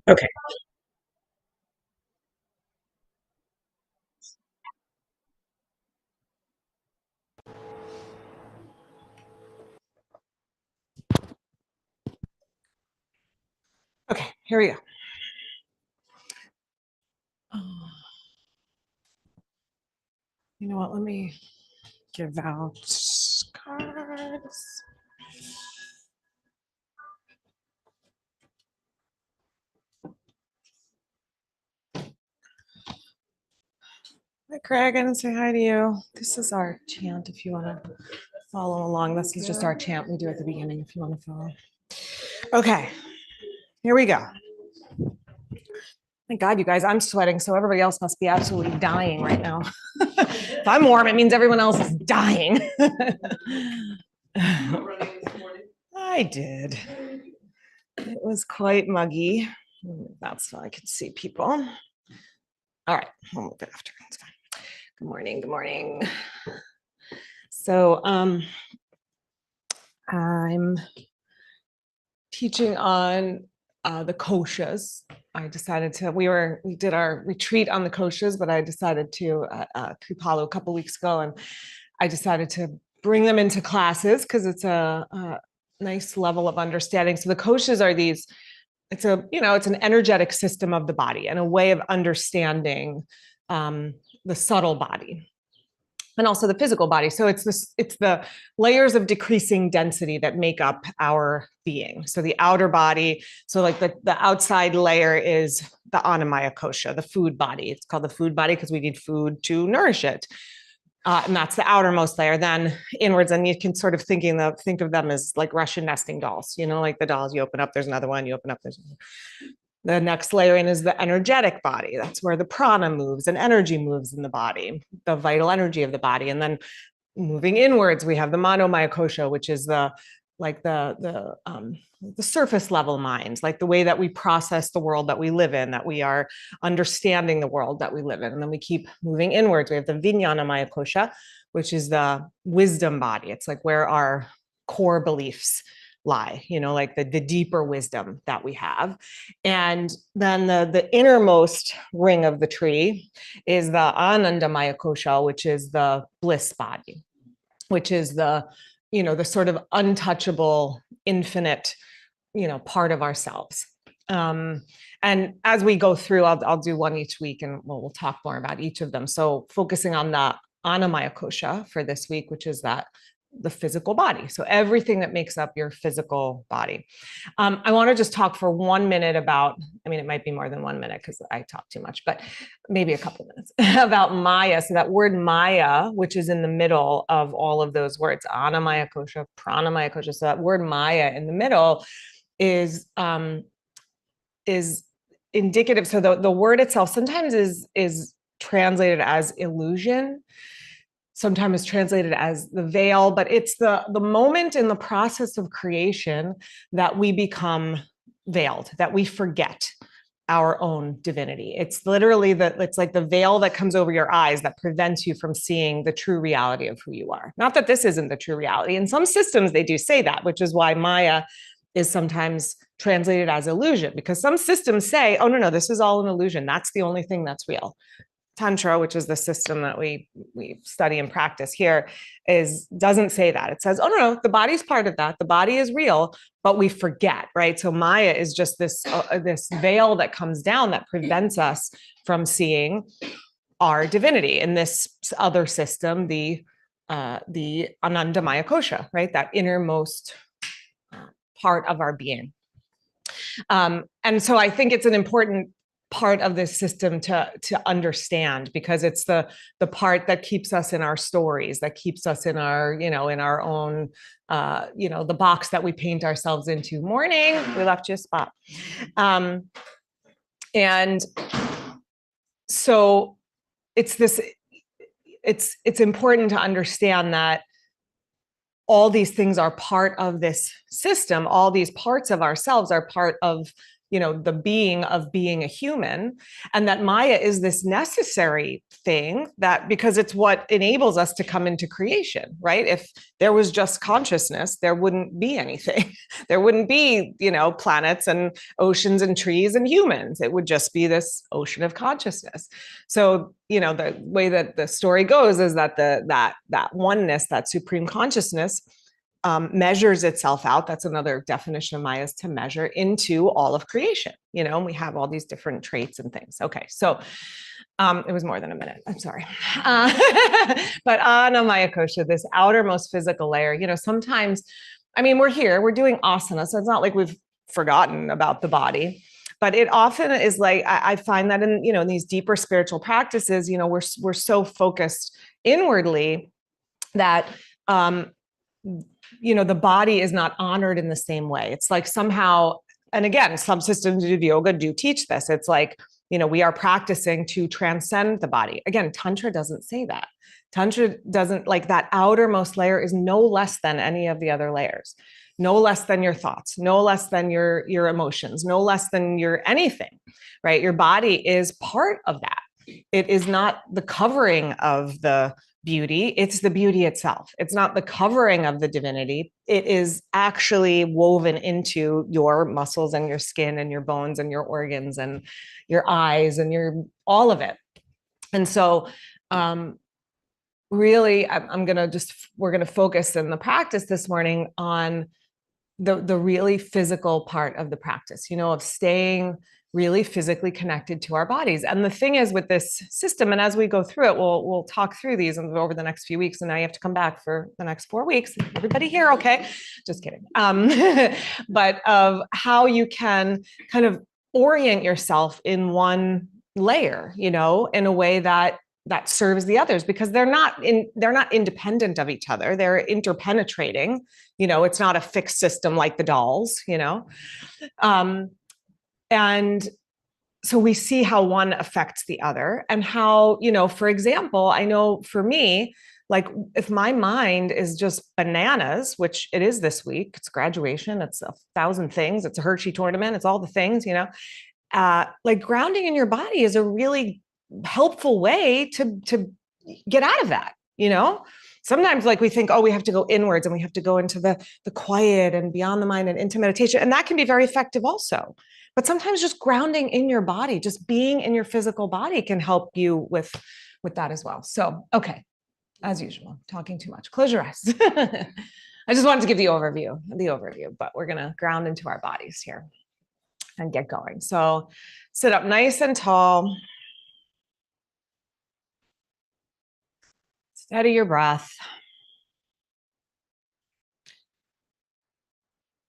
Okay. Okay, here we go. You know what? Let me give out cards. Hi, Craig. I didn't say hi to you. This is our chant if you want to follow along. This is just our chant we do at the beginning if you want to follow. Okay, here we go. Thank God, you guys, I'm sweating, so everybody else must be absolutely dying right now. If I'm warm, it means everyone else is dying. I did. It was quite muggy. That's so I could see people. All right, we'll move it after. It's fine. Good morning. Good morning. So I'm teaching on the koshas. I decided to, we did our retreat on the koshas, but I decided to, Kripalu a couple weeks ago, and I decided to bring them into classes because it's a nice level of understanding. So the koshas are these, it's an energetic system of the body and a way of understanding the subtle body and also the physical body. So it's the layers of decreasing density that make up our being. So the outer body, so like the outside layer is the Annamayakosha, the food body. It's called the food body because we need food to nourish it. And that's the outermost layer. Then inwards, and you can sort of think of them as like Russian nesting dolls, like the dolls you open up, there's another one, you open up, there's another. The next layer in is the energetic body. That's where the prana moves and energy moves in the body, the vital energy of the body. And then moving inwards, we have the Annamayakosha, which is the surface level mind, like the way that we process the world that we live in, that we are understanding the world that we live in. And then we keep moving inwards. We have the Annamayakosha, which is the wisdom body. It's like where our core beliefs lie, like the deeper wisdom that we have. And then the innermost ring of the tree is the Anandamayakosha, which is the bliss body, which is the sort of untouchable, infinite, part of ourselves. And as we go through, I'll do one each week, and we'll talk more about each of them. So focusing on the Annamayakosha for this week, which is the physical body. So everything that makes up your physical body. I want to just talk for 1 minute about, it might be more than 1 minute because I talk too much, but maybe a couple minutes about Maya. So that word Maya, which is in the middle of all of those words, Annamayakosha, Pranamayakosha. So that word Maya in the middle is indicative. So the word itself sometimes is translated as illusion. Sometimes translated as the veil, but it's the moment in the process of creation that we become veiled, that we forget our own divinity. It's literally it's like the veil that comes over your eyes that prevents you from seeing the true reality of who you are. Not that this isn't the true reality. In some systems, they do say that, which is why Maya is sometimes translated as illusion, because some systems say, oh, no, this is all an illusion. That's the only thing that's real. Tantra, which is the system that we study and practice here, doesn't say that. It says, oh, no, the body's part of that. The body is real, but we forget, right? So Maya is just this veil that comes down that prevents us from seeing our divinity in this other system, the Anandamayakosha, right? That innermost part of our being. And so I think it's an important part of this system to understand, because it's the part that keeps us in our stories, that keeps us in our, in our own, the box that we paint ourselves into. Morning, we left you a spot. And so it's important to understand that all these things are part of this system. All these parts of ourselves are part of the being of being a human, and that Maya is this necessary thing, that because it's what enables us to come into creation, right? If there was just consciousness, there wouldn't be anything. There wouldn't be, planets and oceans and trees and humans. It would just be this ocean of consciousness. So, the way that the story goes is that that oneness, that supreme consciousness, measures itself out. That's another definition of Maya, is to measure into all of creation, and we have all these different traits and things. Okay, so it was more than a minute. I'm sorry. But Annamayakosha, this outermost physical layer, sometimes, we're doing asana, so it's not like we've forgotten about the body. But it often is like, I find that in these deeper spiritual practices, we're so focused inwardly that the body is not honored in the same way. It's like somehow, and again, some systems of yoga do teach this. It's like, we are practicing to transcend the body. Again, Tantra doesn't say that. Tantra doesn't, like, that outermost layer is no less than any of the other layers, no less than your thoughts, no less than your emotions, no less than your anything, right? Your body is part of that. It is not the covering of the beauty, it's the beauty itself. It's not the covering of the divinity. It is actually woven into your muscles and your skin and your bones and your organs and your eyes and your all of it. And so really, we're going to focus in the practice this morning on the really physical part of the practice, of staying really physically connected to our bodies. And the thing is with this system, and as we go through it, we'll talk through these over the next few weeks. And now you have to come back for the next 4 weeks. Everybody here, okay? Just kidding. But of how you can kind of orient yourself in one layer, in a way that serves the others, because they're not independent of each other. They're interpenetrating. It's not a fixed system like the dolls. And so we see how one affects the other, and how, for example, I know for me, like, if my mind is just bananas, which it is this week, it's graduation, it's 1,000 things, it's a Hershey tournament, it's all the things, like, grounding in your body is a really helpful way to get out of that. Sometimes, like, we think, oh, we have to go inwards and we have to go into the quiet and beyond the mind and into meditation, and that can be very effective also. But sometimes just grounding in your body, just being in your physical body, can help you with that as well. So, okay, as usual, talking too much. Close your eyes. I just wanted to give the overview, but we're going to ground into our bodies here and get going. So sit up nice and tall. Steady your breath.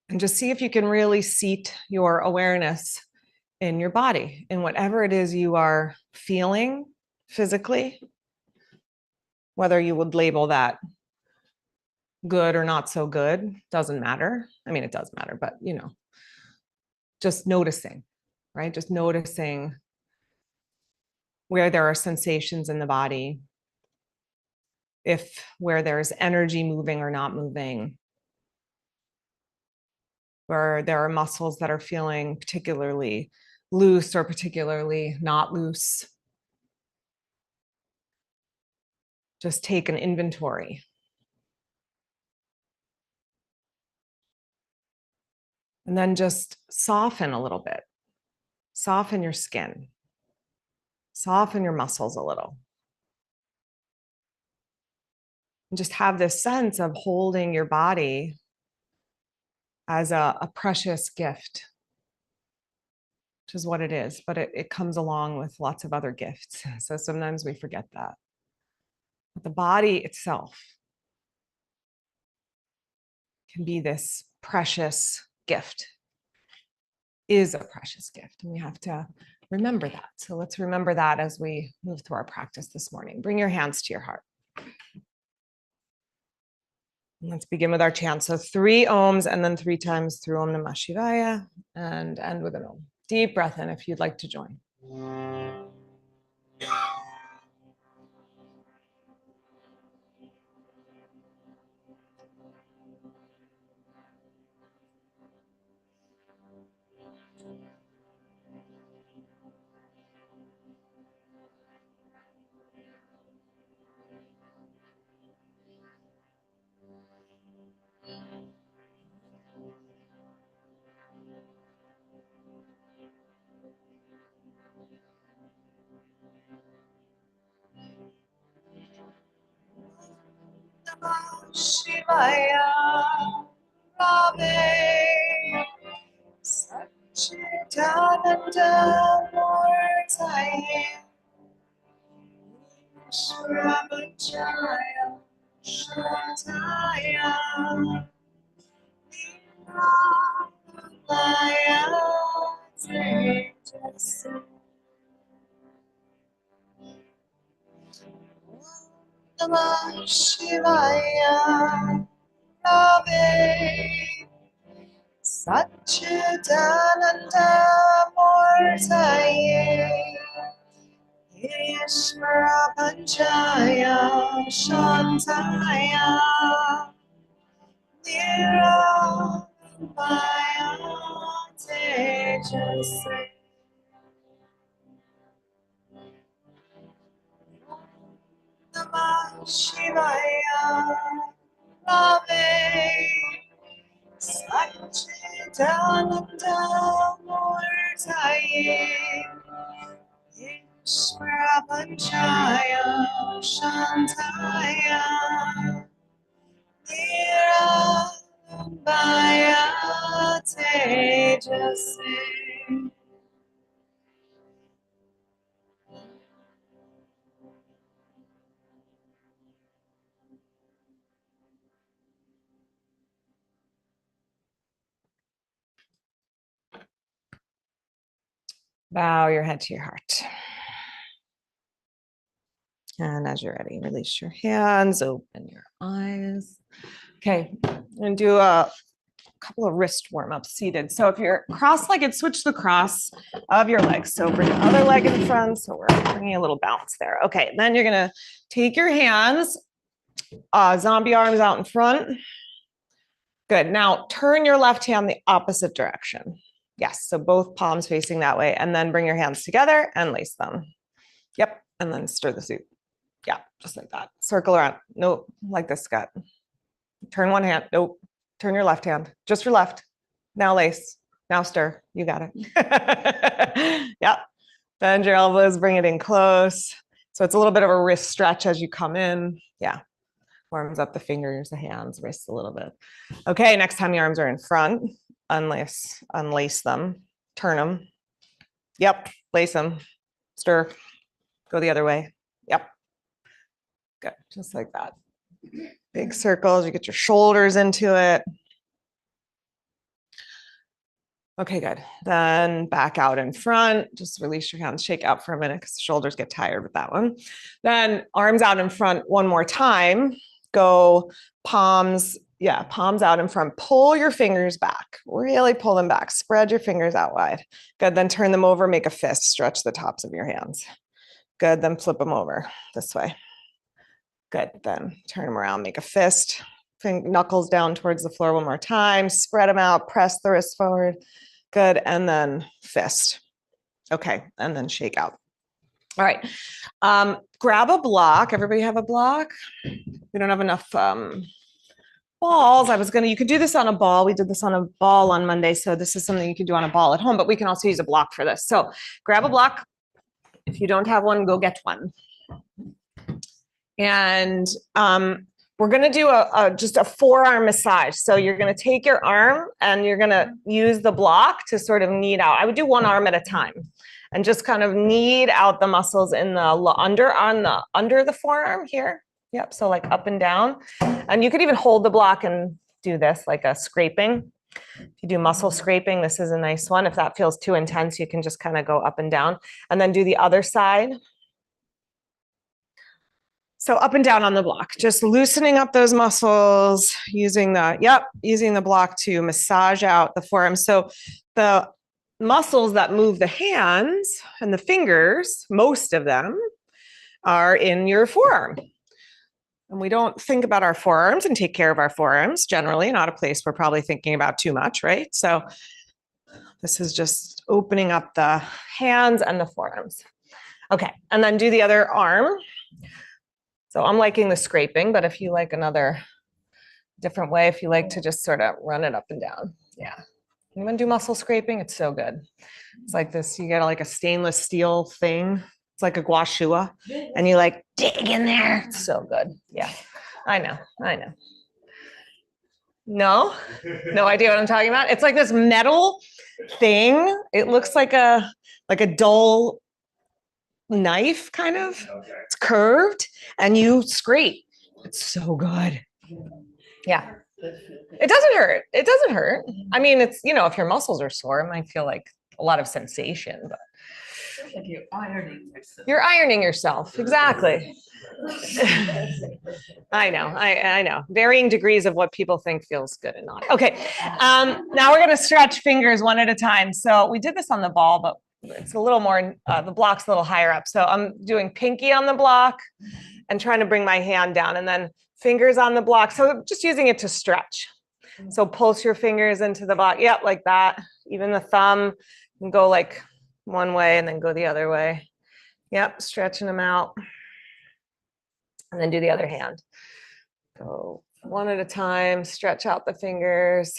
And just see if you can really seat your awareness in your body, in whatever it is you are feeling physically, whether you would label that good or not so good, doesn't matter. It does matter, but just noticing, right? Just noticing where there are sensations in the body, where there's energy moving or not moving, where there are muscles that are feeling particularly loose or particularly not loose. Just take an inventory. And then just soften a little bit. Soften your skin. Soften your muscles a little. And just have this sense of holding your body as a precious gift, which is what it is, but it comes along with lots of other gifts. So sometimes we forget that. But the body itself can be this precious gift, is a precious gift. And we have to remember that. So let's remember that as we move through our practice this morning. Bring your hands to your heart. Let's begin with our chant. So 3 ohms and then 3 times through Om Namah Shivaya, and end with an Om. Deep breath in if you'd like to join. Shivaya Rave Satchitananda Murtaye Shravachaya Shataya Niramaya Tejasa Namah Shivaya Rave Satchitananda Murtaye Ishvara Panchaya Shantaya Niramaya Tejasa Namah Shivaya Rave Satchitananda Murtaye Ishvara Panchaya Shantaya Niramaya Tejase. Bow your head to your heart. And as you're ready, release your hands, open your eyes. Okay, I'm gonna do a couple of wrist warm-ups seated. So if you're cross-legged, switch the cross of your legs. So bring the other leg in front. So we're bringing a little bounce there. Okay, then you're gonna take your hands, zombie arms out in front. Good, now turn your left hand the opposite direction. Yes, so both palms facing that way, and then bring your hands together and lace them. Yep, and then stir the soup. Yeah, just like that. Circle around. Nope, like this, Scott. Turn one hand. Nope. Turn your left hand. Just your left. Now lace. Now stir. You got it. Yep. Bend your elbows, bring it in close. So it's a little bit of a wrist stretch as you come in. Yeah. Warms up the fingers, the hands, wrists a little bit. Okay, next time your arms are in front, unlace them, turn them. Yep, lace them, stir, go the other way. Yep. Good, just like that. Big circles, you get your shoulders into it. Okay, good. Then back out in front, just release your hands, shake out for a minute because the shoulders get tired with that one. Then arms out in front one more time. Go palms, yeah, palms out in front. Pull your fingers back, really pull them back. Spread your fingers out wide. Good, then turn them over, make a fist, stretch the tops of your hands. Good, then flip them over this way. Good, then turn them around, make a fist. Knuckles down towards the floor one more time. Spread them out, press the wrist forward. Good, and then fist. Okay, and then shake out. All right, grab a block. Everybody have a block? We don't have enough balls. You could do this on a ball. We did this on a ball on Monday, so this is something you can do on a ball at home, but we can also use a block for this. So grab a block. If you don't have one, go get one. And we're going to do just a forearm massage. So you're going to take your arm and you're going to use the block to sort of knead out. I would do one arm at a time and just kind of knead out the muscles in the under the forearm here. Yep. So like up and down. And you could even hold the block and do this like a scraping. If you do muscle scraping, this is a nice one. If that feels too intense, you can just kind of go up and down and then do the other side. So up and down on the block, just loosening up those muscles, using the block to massage out the forearm. So the muscles that move the hands and the fingers, most of them are in your forearm. And we don't think about our forearms and take care of our forearms, generally, not a place we're probably thinking about too much, right? So this is just opening up the hands and the forearms. Okay, and then do the other arm. So I'm liking the scraping, but if you like another different way, if you like to just sort of run it up and down. Yeah. You want to do muscle scraping? It's so good. It's like this, you get like a stainless steel thing. It's like a gua sha, and you like dig in there. It's so good. Yeah, I know. No? No idea what I'm talking about? It's like this metal thing. It looks like a dull knife, kind of. It's curved and you scrape. It's so good. Yeah. It doesn't hurt. It doesn't hurt. I mean, it's, you know, if your muscles are sore, it might feel like a lot of sensation, but like you're ironing yourself. You're ironing yourself. Exactly. I know. I know. Varying degrees of what people think feels good and not. Okay. Now we're going to stretch fingers one at a time. So we did this on the ball, but it's a little more, the block's a little higher up. So I'm doing pinky on the block and trying to bring my hand down, and then fingers on the block. So just using it to stretch. So pulse your fingers into the block. Yep, like that. Even the thumb can go like one way and then go the other way. Yep, stretching them out. And then do the other hand. Go one at a time, stretch out the fingers.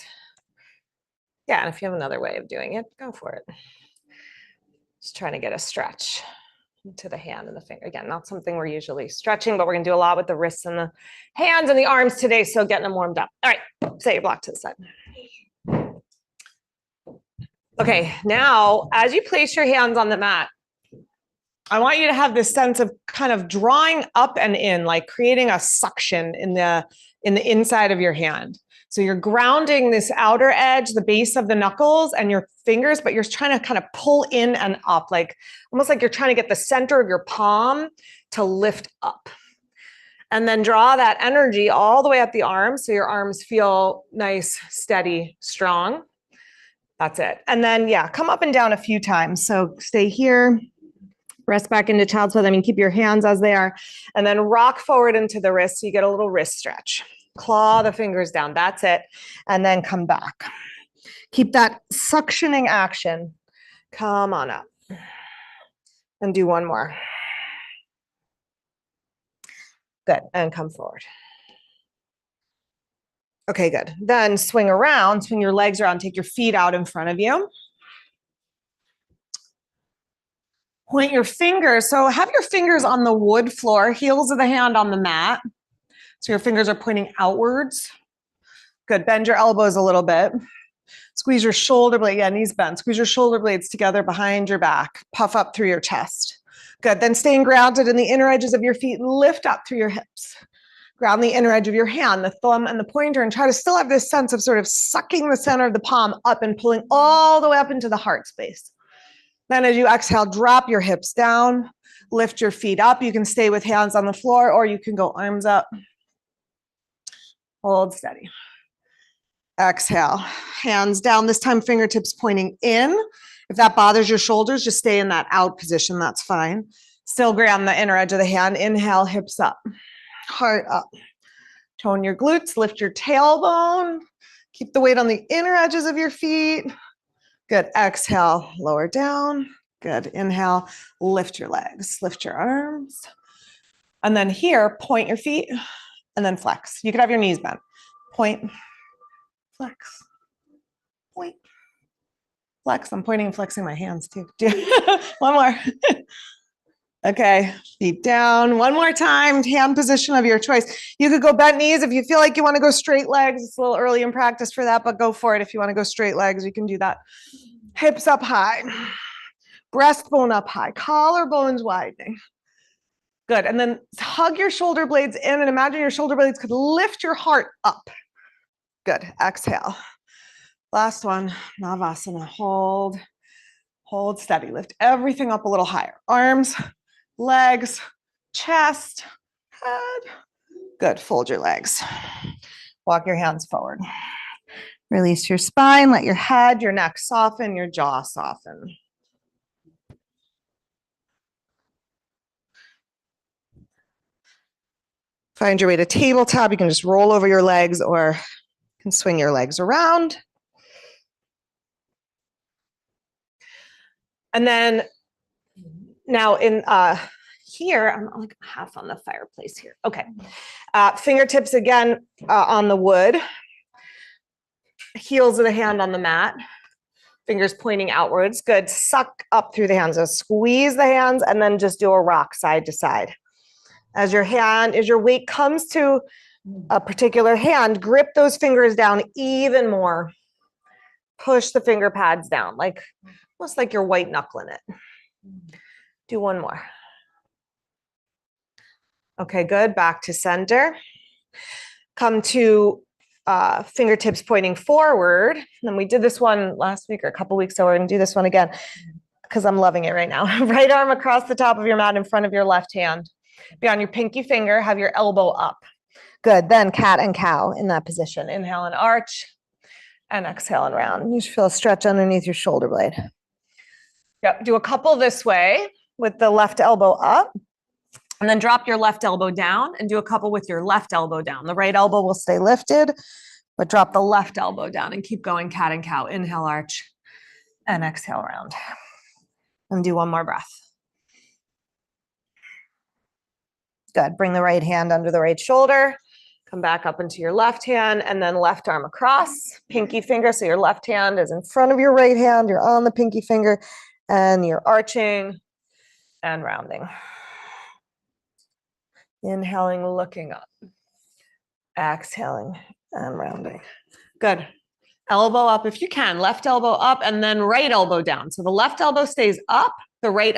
Yeah, and if you have another way of doing it, go for it. Just trying to get a stretch into the hand and the finger. Again, not something we're usually stretching, but we're going to do a lot with the wrists and the hands and the arms today, so getting them warmed up. All right, set your block to the side. Okay, now as you place your hands on the mat, I want you to have this sense of kind of drawing up and in, like creating a suction in the inside of your hand. So you're grounding this outer edge, the base of the knuckles and your fingers, but you're trying to kind of pull in and up, like almost like you're trying to get the center of your palm to lift up. And then draw that energy all the way up the arms, so your arms feel nice, steady, strong. That's it. And then, yeah, come up and down a few times. So stay here. Rest back into child's pose. I mean, keep your hands as they are, and then rock forward into the wrist. So you get a little wrist stretch. Claw the fingers down. That's it. And then come back. Keep that suctioning action. Come on up. And do one more. Good. And come forward. Okay, good. Then swing around, swing your legs around, take your feet out in front of you. Point your fingers. So have your fingers on the wood floor, heels of the hand on the mat. So your fingers are pointing outwards. Good. Bend your elbows a little bit. Squeeze your shoulder blade. Yeah, knees bent. Squeeze your shoulder blades together behind your back. Puff up through your chest. Good. Then staying grounded in the inner edges of your feet. Lift up through your hips. Ground the inner edge of your hand, the thumb and the pointer, and try to still have this sense of sort of sucking the center of the palm up and pulling all the way up into the heart space. Then as you exhale, drop your hips down, lift your feet up. You can stay with hands on the floor, or you can go arms up. Hold steady. Exhale, hands down, this time fingertips pointing in. If that bothers your shoulders, just stay in that out position, that's fine. Still ground the inner edge of the hand. Inhale, hips up, heart up. Tone your glutes, lift your tailbone. Keep the weight on the inner edges of your feet. Good. Exhale, lower down. Good. Inhale, lift your legs, lift your arms. And then here, point your feet and then flex. You could have your knees bent. Point, flex, point, flex. I'm pointing and flexing my hands too. One more. Okay, feet down. One more time, hand position of your choice. You could go bent knees if you feel like you want to go straight legs. It's a little early in practice for that, but go for it. If you want to go straight legs, you can do that. Hips up high, breastbone up high, collarbones widening. Good, and then hug your shoulder blades in and imagine your shoulder blades could lift your heart up. Good, exhale. Last one, Navasana, hold steady, lift everything up a little higher. Arms, legs, chest, head. Good, fold your legs. Walk your hands forward. Release your spine, let your head, your neck soften, your jaw soften. Find your way to tabletop. You can just roll over your legs or you can swing your legs around. And then now in here, I'm like half on the fireplace here. Okay. Fingertips again on the wood. Heels of the hand on the mat. Fingers pointing outwards. Good. Suck up through the hands. So squeeze the hands and then just do a rock side to side. As your weight comes to a particular hand, grip those fingers down even more. Push the finger pads down, like almost like you're white knuckling it. Do one more. Okay, good. Back to center. Come to fingertips pointing forward. And we did this one last week or a couple weeks ago. We're going to do this one again because I'm loving it right now. Right arm across the top of your mat in front of your left hand. Be on your pinky finger, have your elbow up. Good. Then cat and cow in that position. Inhale and arch and exhale and round. You should feel a stretch underneath your shoulder blade. Yep. Do a couple this way with the left elbow up. And then drop your left elbow down and do a couple with your left elbow down. The right elbow will stay lifted, but drop the left elbow down and keep going cat and cow. Inhale, arch, and exhale, round. And do one more breath. Good. Bring the right hand under the right shoulder. Come back up into your left hand and then left arm across. Pinky finger, so your left hand is in front of your right hand. You're on the pinky finger and you're arching and rounding. Inhaling, looking up. Exhaling and rounding. Good. Elbow up if you can. Left elbow up and then right elbow down. So the left elbow stays up, the left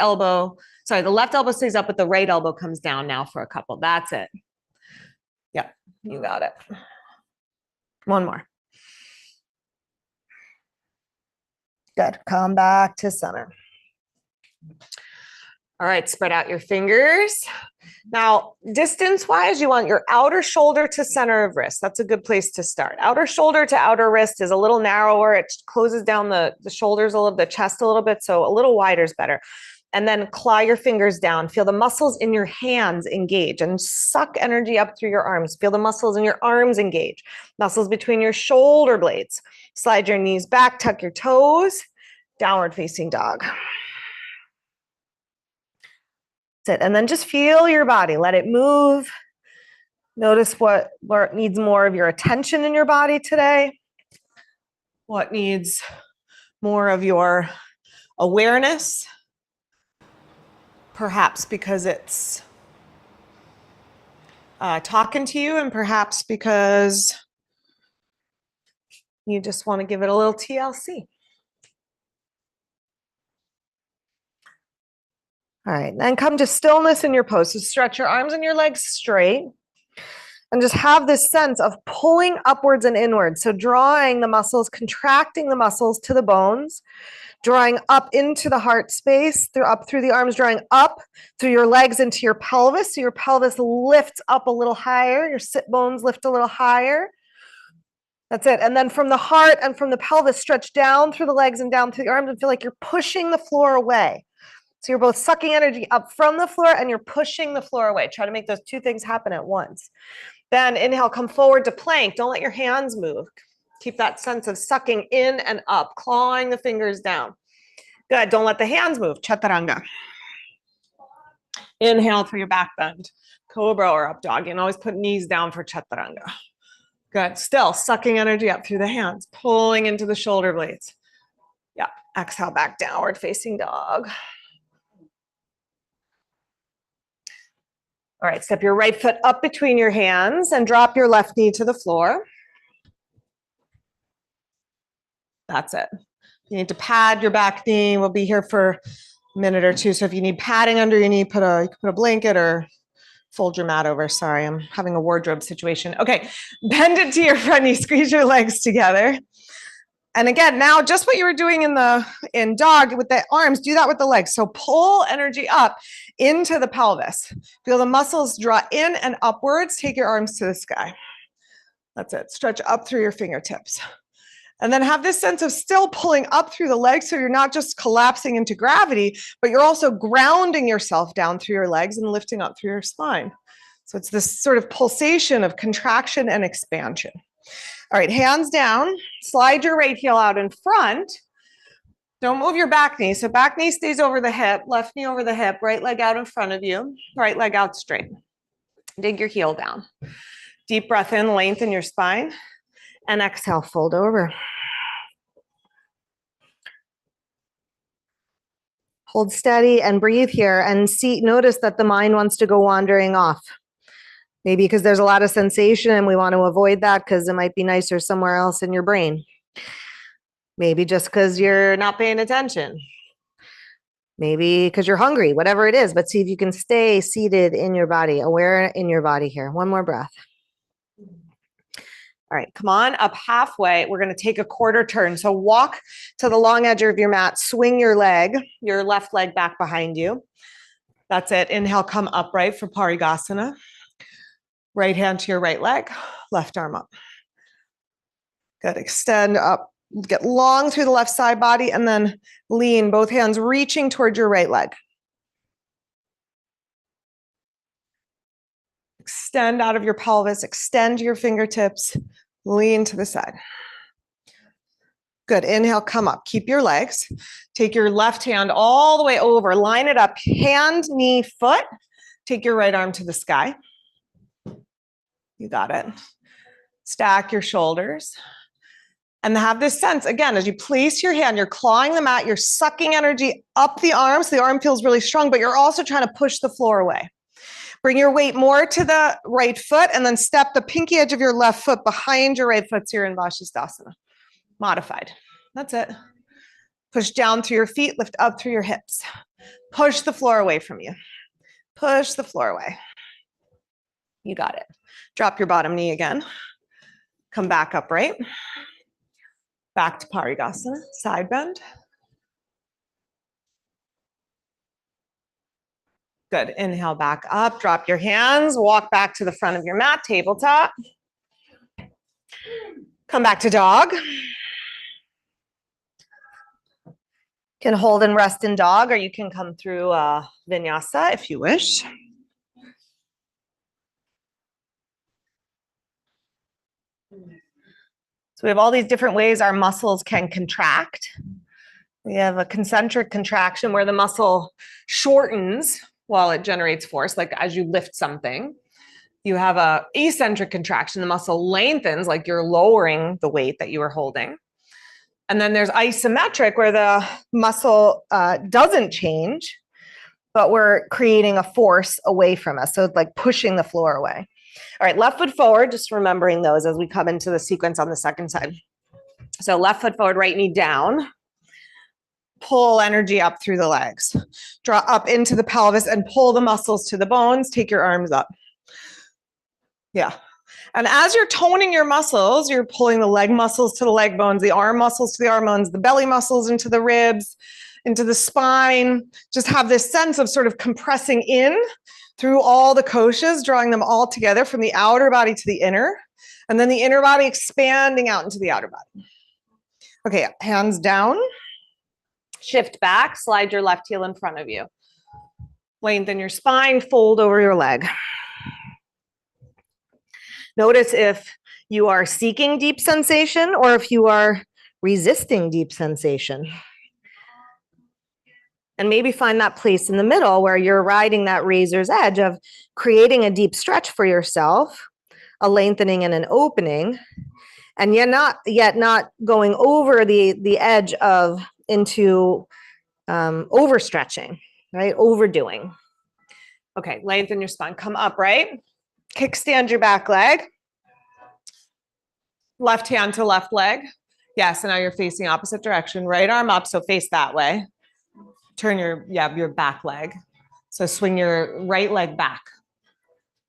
elbow stays up, but the right elbow comes down now for a couple. That's it. Yep, you got it. One more. Good. Come back to center. All right, spread out your fingers. Now, distance-wise, you want your outer shoulder to center of wrist. That's a good place to start. Outer shoulder to outer wrist is a little narrower. It closes down the shoulders a little, the chest a little bit, so a little wider is better. And then claw your fingers down. Feel the muscles in your hands engage and suck energy up through your arms. Feel the muscles in your arms engage. Muscles between your shoulder blades. Slide your knees back, tuck your toes. Downward facing dog. That's it. And then just feel your body. Let it move. Notice what needs more of your attention in your body today. What needs more of your awareness. Perhaps because it's talking to you, and perhaps because you just want to give it a little TLC. All right, then come to stillness in your pose. So stretch your arms and your legs straight and just have this sense of pulling upwards and inwards. So drawing the muscles, contracting the muscles to the bones, drawing up into the heart space, up through the arms, drawing up through your legs into your pelvis. So your pelvis lifts up a little higher. Your sit bones lift a little higher. That's it. And then from the heart and from the pelvis, stretch down through the legs and down through the arms and feel like you're pushing the floor away. So you're both sucking energy up from the floor and you're pushing the floor away. Try to make those two things happen at once. Then inhale, come forward to plank. Don't let your hands move. Keep that sense of sucking in and up, clawing the fingers down. Good. Don't let the hands move. Chaturanga. Inhale for your back bend. Cobra or up dog. And always put knees down for chaturanga. Good. Still sucking energy up through the hands, pulling into the shoulder blades. Yeah. Exhale back, downward facing dog. All right, step your right foot up between your hands and drop your left knee to the floor. That's it. You need to pad your back knee. We'll be here for a minute or two. So if you need padding under your knee, you can put a blanket or fold your mat over. Sorry, I'm having a wardrobe situation. Okay, bend it to your front knee. Squeeze your legs together. And again, now just what you were doing in dog with the arms, do that with the legs. So pull energy up into the pelvis. Feel the muscles draw in and upwards. Take your arms to the sky. That's it. Stretch up through your fingertips. And then have this sense of still pulling up through the legs, so you're not just collapsing into gravity, but you're also grounding yourself down through your legs and lifting up through your spine. So it's this sort of pulsation of contraction and expansion. All right, hands down, slide your right heel out in front. Don't move your back knee. So back knee stays over the hip, left knee over the hip, right leg out in front of you, right leg out straight. Dig your heel down. Deep breath in, lengthen your spine, and exhale, fold over. Hold steady and breathe here and notice that the mind wants to go wandering off. Maybe because there's a lot of sensation and we want to avoid that because it might be nicer somewhere else in your brain. Maybe just because you're not paying attention. Maybe because you're hungry, whatever it is. But see if you can stay seated in your body, aware in your body here. One more breath. All right, come on up halfway. We're going to take a quarter turn. So walk to the long edge of your mat, swing your leg, your left leg back behind you. That's it. Inhale, come upright for Parigasana. Right hand to your right leg, left arm up. Good. Extend up, get long through the left side body, and then lean, both hands reaching towards your right leg. Extend out of your pelvis, extend your fingertips, lean to the side. Good. Inhale, come up. Keep your legs. Take your left hand all the way over. Line it up. Hand, knee, foot. Take your right arm to the sky. You got it. Stack your shoulders. And have this sense, again, as you place your hand, you're clawing the mat, you're sucking energy up the arm, so the arm feels really strong, but you're also trying to push the floor away. Bring your weight more to the right foot and then step the pinky edge of your left foot behind your right foot so you're in Vashisthasana. Modified. That's it. Push down through your feet, lift up through your hips. Push the floor away from you. Push the floor away. You got it. Drop your bottom knee again. Come back upright. Back to Parigasana, side bend. Good. Inhale back up, drop your hands, walk back to the front of your mat, tabletop. Come back to dog. You can hold and rest in dog, or you can come through vinyasa if you wish. So we have all these different ways our muscles can contract. We have a concentric contraction where the muscle shortens while it generates force, like as you lift something. You have a eccentric contraction, the muscle lengthens, like you're lowering the weight that you were holding. And then there's isometric, where the muscle doesn't change, but we're creating a force away from us. So it's like pushing the floor away. All right, left foot forward, just remembering those as we come into the sequence on the second side. So left foot forward, right knee down. Pull energy up through the legs. Draw up into the pelvis and pull the muscles to the bones. Take your arms up. Yeah. And as you're toning your muscles, you're pulling the leg muscles to the leg bones, the arm muscles to the arm bones, the belly muscles into the ribs, into the spine. Just have this sense of sort of compressing in through all the koshas, drawing them all together from the outer body to the inner, and then the inner body expanding out into the outer body. Okay, hands down. Shift back, slide your left heel in front of you. Lengthen your spine, fold over your leg. Notice if you are seeking deep sensation or if you are resisting deep sensation. And maybe find that place in the middle where you're riding that razor's edge of creating a deep stretch for yourself, a lengthening and an opening, and yet not going over the edge of into overstretching, right? Overdoing. Okay, lengthen your spine. Come upright. Kickstand your back leg. Left hand to left leg. Yes, and now you're facing opposite direction. Right arm up, so face that way. Turn your back leg. So swing your right leg back.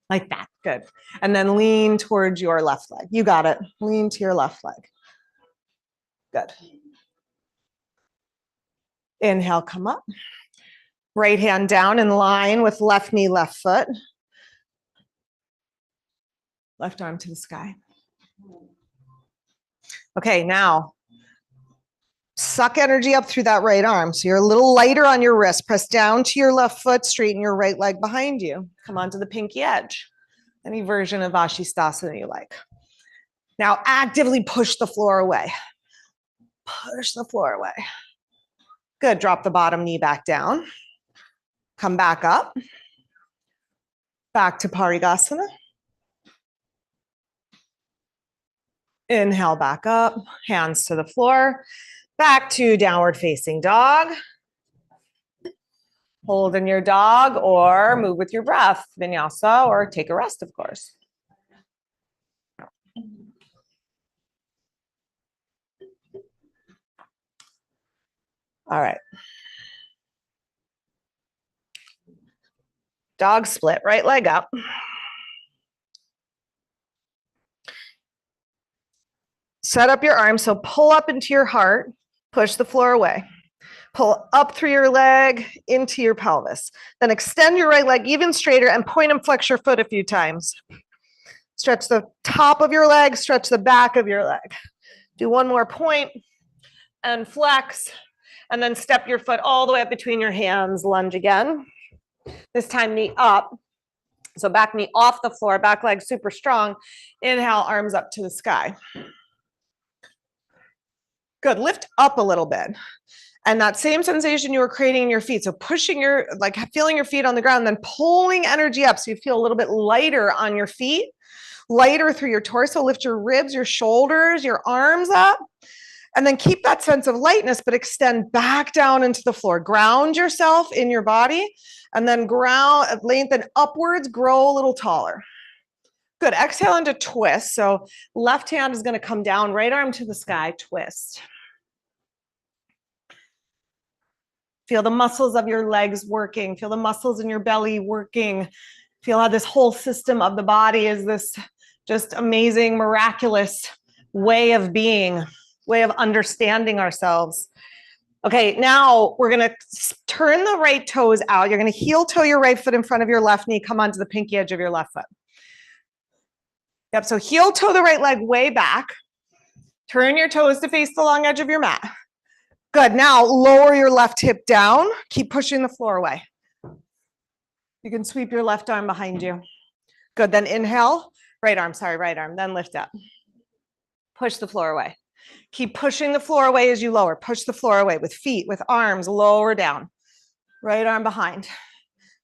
Like that. Good. And then lean towards your left leg. You got it. Lean to your left leg. Good. Inhale, come up. Right hand down in line with left knee, left foot. Left arm to the sky. Okay, now suck energy up through that right arm. So you're a little lighter on your wrist. Press down to your left foot, straighten your right leg behind you. Come onto the pinky edge. Any version of Vashisthasana you like. Now actively push the floor away. Push the floor away. Good. Drop the bottom knee back down. Come back up. Back to Parigasana. Inhale back up. Hands to the floor. Back to downward facing dog. Hold in your dog or move with your breath, vinyasa, or take a rest, of course. All right. Dog split, right leg up. Set up your arms, so pull up into your heart, push the floor away. Pull up through your leg into your pelvis. Then extend your right leg even straighter and point and flex your foot a few times. Stretch the top of your leg, stretch the back of your leg. Do one more point and flex, and then step your foot all the way up between your hands, lunge again. This time knee up. So back knee off the floor, back leg super strong. Inhale, arms up to the sky. Good, lift up a little bit. And that same sensation you were creating in your feet. So pushing your, like feeling your feet on the ground, then pulling energy up so you feel a little bit lighter on your feet, lighter through your torso. Lift your ribs, your shoulders, your arms up. And then keep that sense of lightness, but extend back down into the floor. Ground yourself in your body and then ground, lengthen upwards, grow a little taller. Good, exhale into twist. So left hand is gonna come down, right arm to the sky, twist. Feel the muscles of your legs working. Feel the muscles in your belly working. Feel how this whole system of the body is this just amazing, miraculous way of being, way of understanding ourselves. Okay, now we're gonna turn the right toes out. You're gonna heel toe your right foot in front of your left knee. Come onto the pinky edge of your left foot. Yep, so heel toe the right leg way back. Turn your toes to face the long edge of your mat. Good, now lower your left hip down. Keep pushing the floor away. You can sweep your left arm behind you. Good, then inhale, right arm, then lift up. Push the floor away. Keep pushing the floor away as you lower. Push the floor away with feet, with arms, lower down. Right arm behind.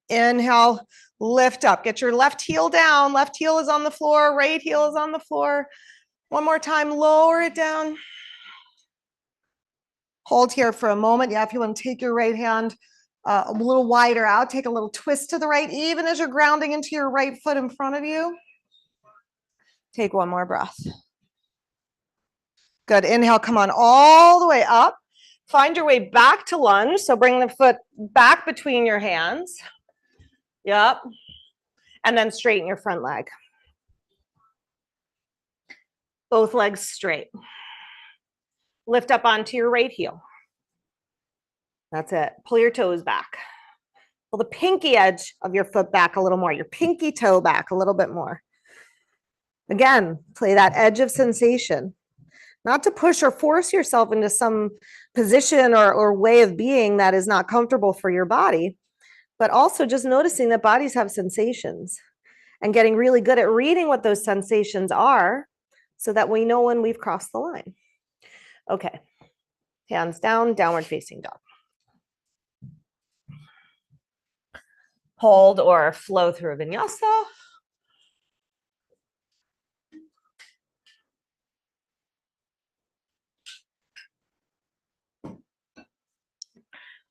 Inhale, lift up. Get your left heel down. Left heel is on the floor, right heel is on the floor. One more time, lower it down. Hold here for a moment. Yeah, if you want to take your right hand a little wider out, take a little twist to the right, even as you're grounding into your right foot in front of you. Take one more breath. Good, inhale, come on all the way up. Find your way back to lunge. So bring the foot back between your hands. Yep. And then straighten your front leg. Both legs straight. Lift up onto your right heel. That's it. Pull your toes back. Pull the pinky edge of your foot back a little more. Your pinky toe back a little bit more. Again, play that edge of sensation. Not to push or force yourself into some position or way of being that is not comfortable for your body, but also just noticing that bodies have sensations and getting really good at reading what those sensations are so that we know when we've crossed the line. Okay, hands down, downward facing dog. Hold or flow through a vinyasa.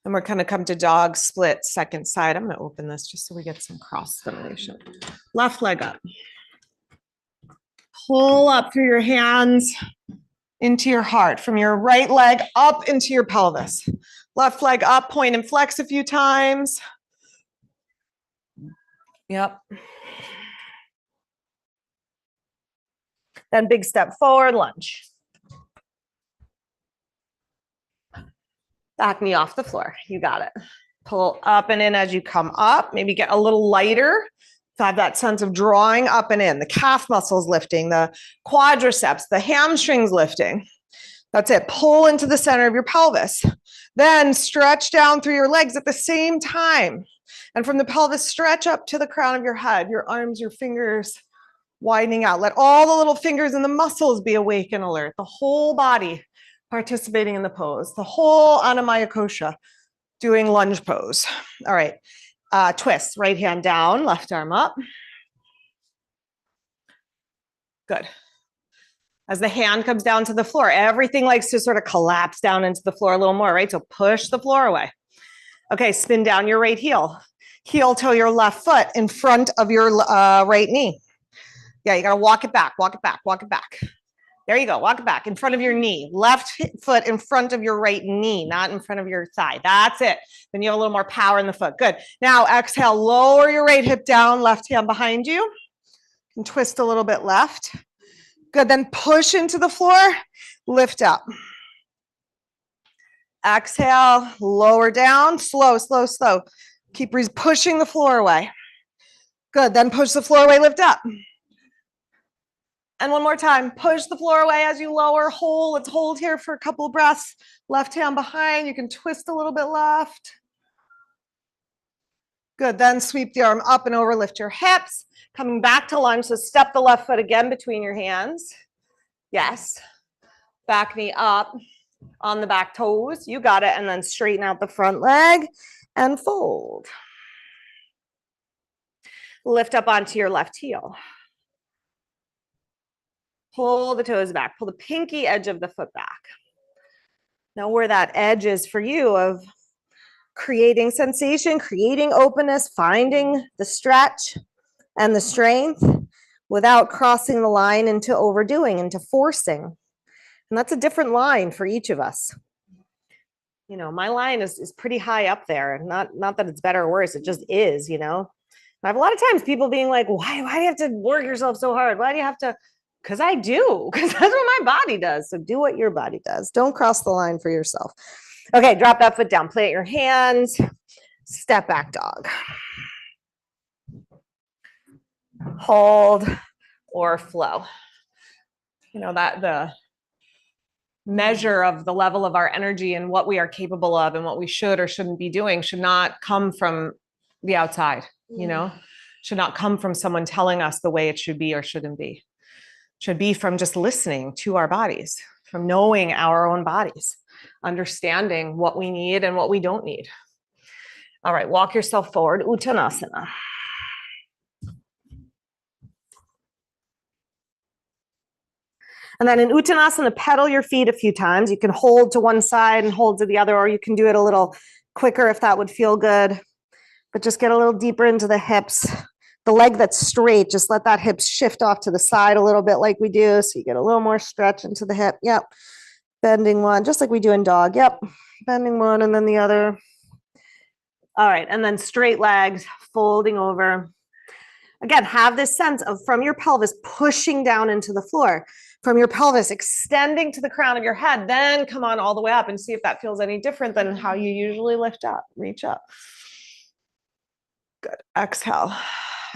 And we're going to come to dog split second side. I'm going to open this just so we get some cross stimulation. Left leg up. Pull up through your hands into your heart. From your right leg up into your pelvis. Left leg up, point and flex a few times. Yep. Then big step forward, lunge. Back knee off the floor. You got it. Pull up and in as you come up. Maybe get a little lighter. So have that sense of drawing up and in. The calf muscles lifting, the quadriceps, the hamstrings lifting. That's it. Pull into the center of your pelvis. Then stretch down through your legs at the same time. And from the pelvis, stretch up to the crown of your head, your arms, your fingers widening out. Let all the little fingers and the muscles be awake and alert. The whole body participating in the pose. The whole Annamayakosha doing lunge pose. All right. Twist. Right hand down, left arm up. Good. As the hand comes down to the floor, everything likes to sort of collapse down into the floor a little more, right? So push the floor away. Okay, spin down your right heel. Heel toe your left foot in front of your right knee. Yeah, you got to walk it back, walk it back, walk it back. There you go. Walk it back in front of your knee. Left foot in front of your right knee, not in front of your thigh. That's it. Then you have a little more power in the foot. Good. Now exhale, lower your right hip down, left hand behind you. And twist a little bit left. Good. Then push into the floor, lift up. Exhale, lower down, slow, slow, slow. Keep pushing the floor away. Good. Then push the floor away, lift up. And one more time, push the floor away as you lower, hold. Let's hold here for a couple of breaths. Left hand behind, you can twist a little bit left. Good, then sweep the arm up and over, lift your hips. Coming back to lunge, so step the left foot again between your hands. Yes, back knee up on the back toes. You got it, and then straighten out the front leg and fold. Lift up onto your left heel. Pull the toes back, pull the pinky edge of the foot back. Now where that edge is for you of creating sensation, creating openness, finding the stretch and the strength without crossing the line into overdoing, into forcing. And that's a different line for each of us. You know, my line is pretty high up there. Not that it's better or worse, it just is, you know. I have a lot of times people being like, why do you have to work yourself so hard? Why do you have to? Because I do, because that's what my body does. So do what your body does. Don't cross the line for yourself. Okay, drop that foot down, plant your hands, step back dog. Hold or flow. You know, that the measure of the level of our energy and what we are capable of and what we should or shouldn't be doing should not come from the outside, you know, should not come from someone telling us the way it should be or shouldn't be. Should be from just listening to our bodies, from knowing our own bodies, understanding what we need and what we don't need. All right, walk yourself forward, Uttanasana. And then in Uttanasana, pedal your feet a few times. You can hold to one side and hold to the other, or you can do it a little quicker if that would feel good. But just get a little deeper into the hips. The leg that's straight, just let that hip shift off to the side a little bit like we do. So you get a little more stretch into the hip. Yep. Bending one, just like we do in dog. Yep. Bending one and then the other. All right. And then straight legs, folding over. Again, have this sense of from your pelvis pushing down into the floor, from your pelvis extending to the crown of your head, then come on all the way up and see if that feels any different than how you usually lift up, reach up. Good. Exhale.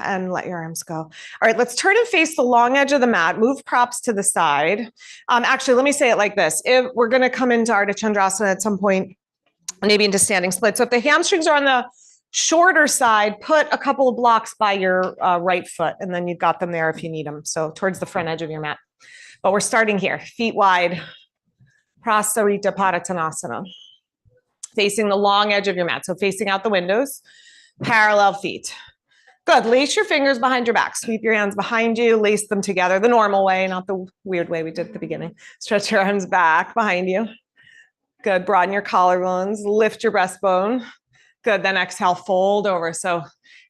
And let your arms go. All right, let's turn and face the long edge of the mat. Move props to the side. Actually, let me say it like this. If we're going to come into Ardha Chandrasana at some point, maybe into standing split. So if the hamstrings are on the shorter side, put a couple of blocks by your right foot, and then you've got them there if you need them. So towards the front edge of your mat. But we're starting here, feet wide, Prasarita Padottanasana. Facing the long edge of your mat. So facing out the windows, parallel feet. Good. Lace your fingers behind your back. Sweep your hands behind you. Lace them together the normal way, not the weird way we did at the beginning. Stretch your arms back behind you. Good. Broaden your collarbones. Lift your breastbone. Good. Then exhale, fold over. So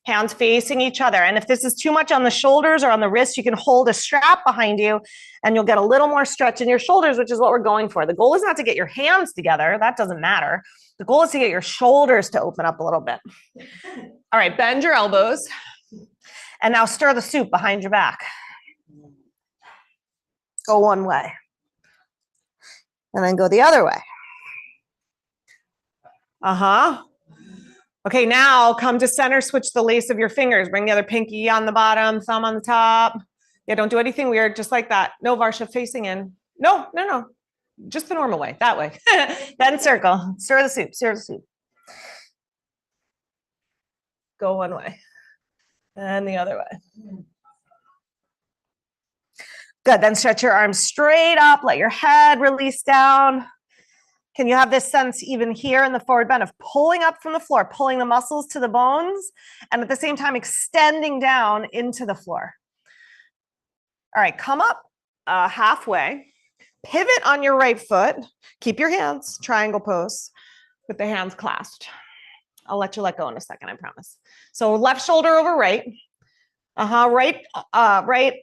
hands facing each other. And if this is too much on the shoulders or on the wrists, you can hold a strap behind you and you'll get a little more stretch in your shoulders, which is what we're going for. The goal is not to get your hands together. That doesn't matter. The goal is to get your shoulders to open up a little bit. All right, bend your elbows. And now stir the soup behind your back. Go one way. And then go the other way. Okay, now come to center, switch the lace of your fingers. Bring the other pinky on the bottom, thumb on the top. Yeah, don't do anything weird, just like that. No, Varsha, facing in. No. Just the normal way, that way. Then circle, stir the soup. Go one way and the other way. Good, then stretch your arms straight up, let your head release down. Can you have this sense even here in the forward bend of pulling up from the floor, pulling the muscles to the bones, and at the same time extending down into the floor. All right, come up halfway. Pivot on your right foot. Keep your hands, triangle pose, with the hands clasped. I'll let you let go in a second, I promise. So left shoulder over right. Right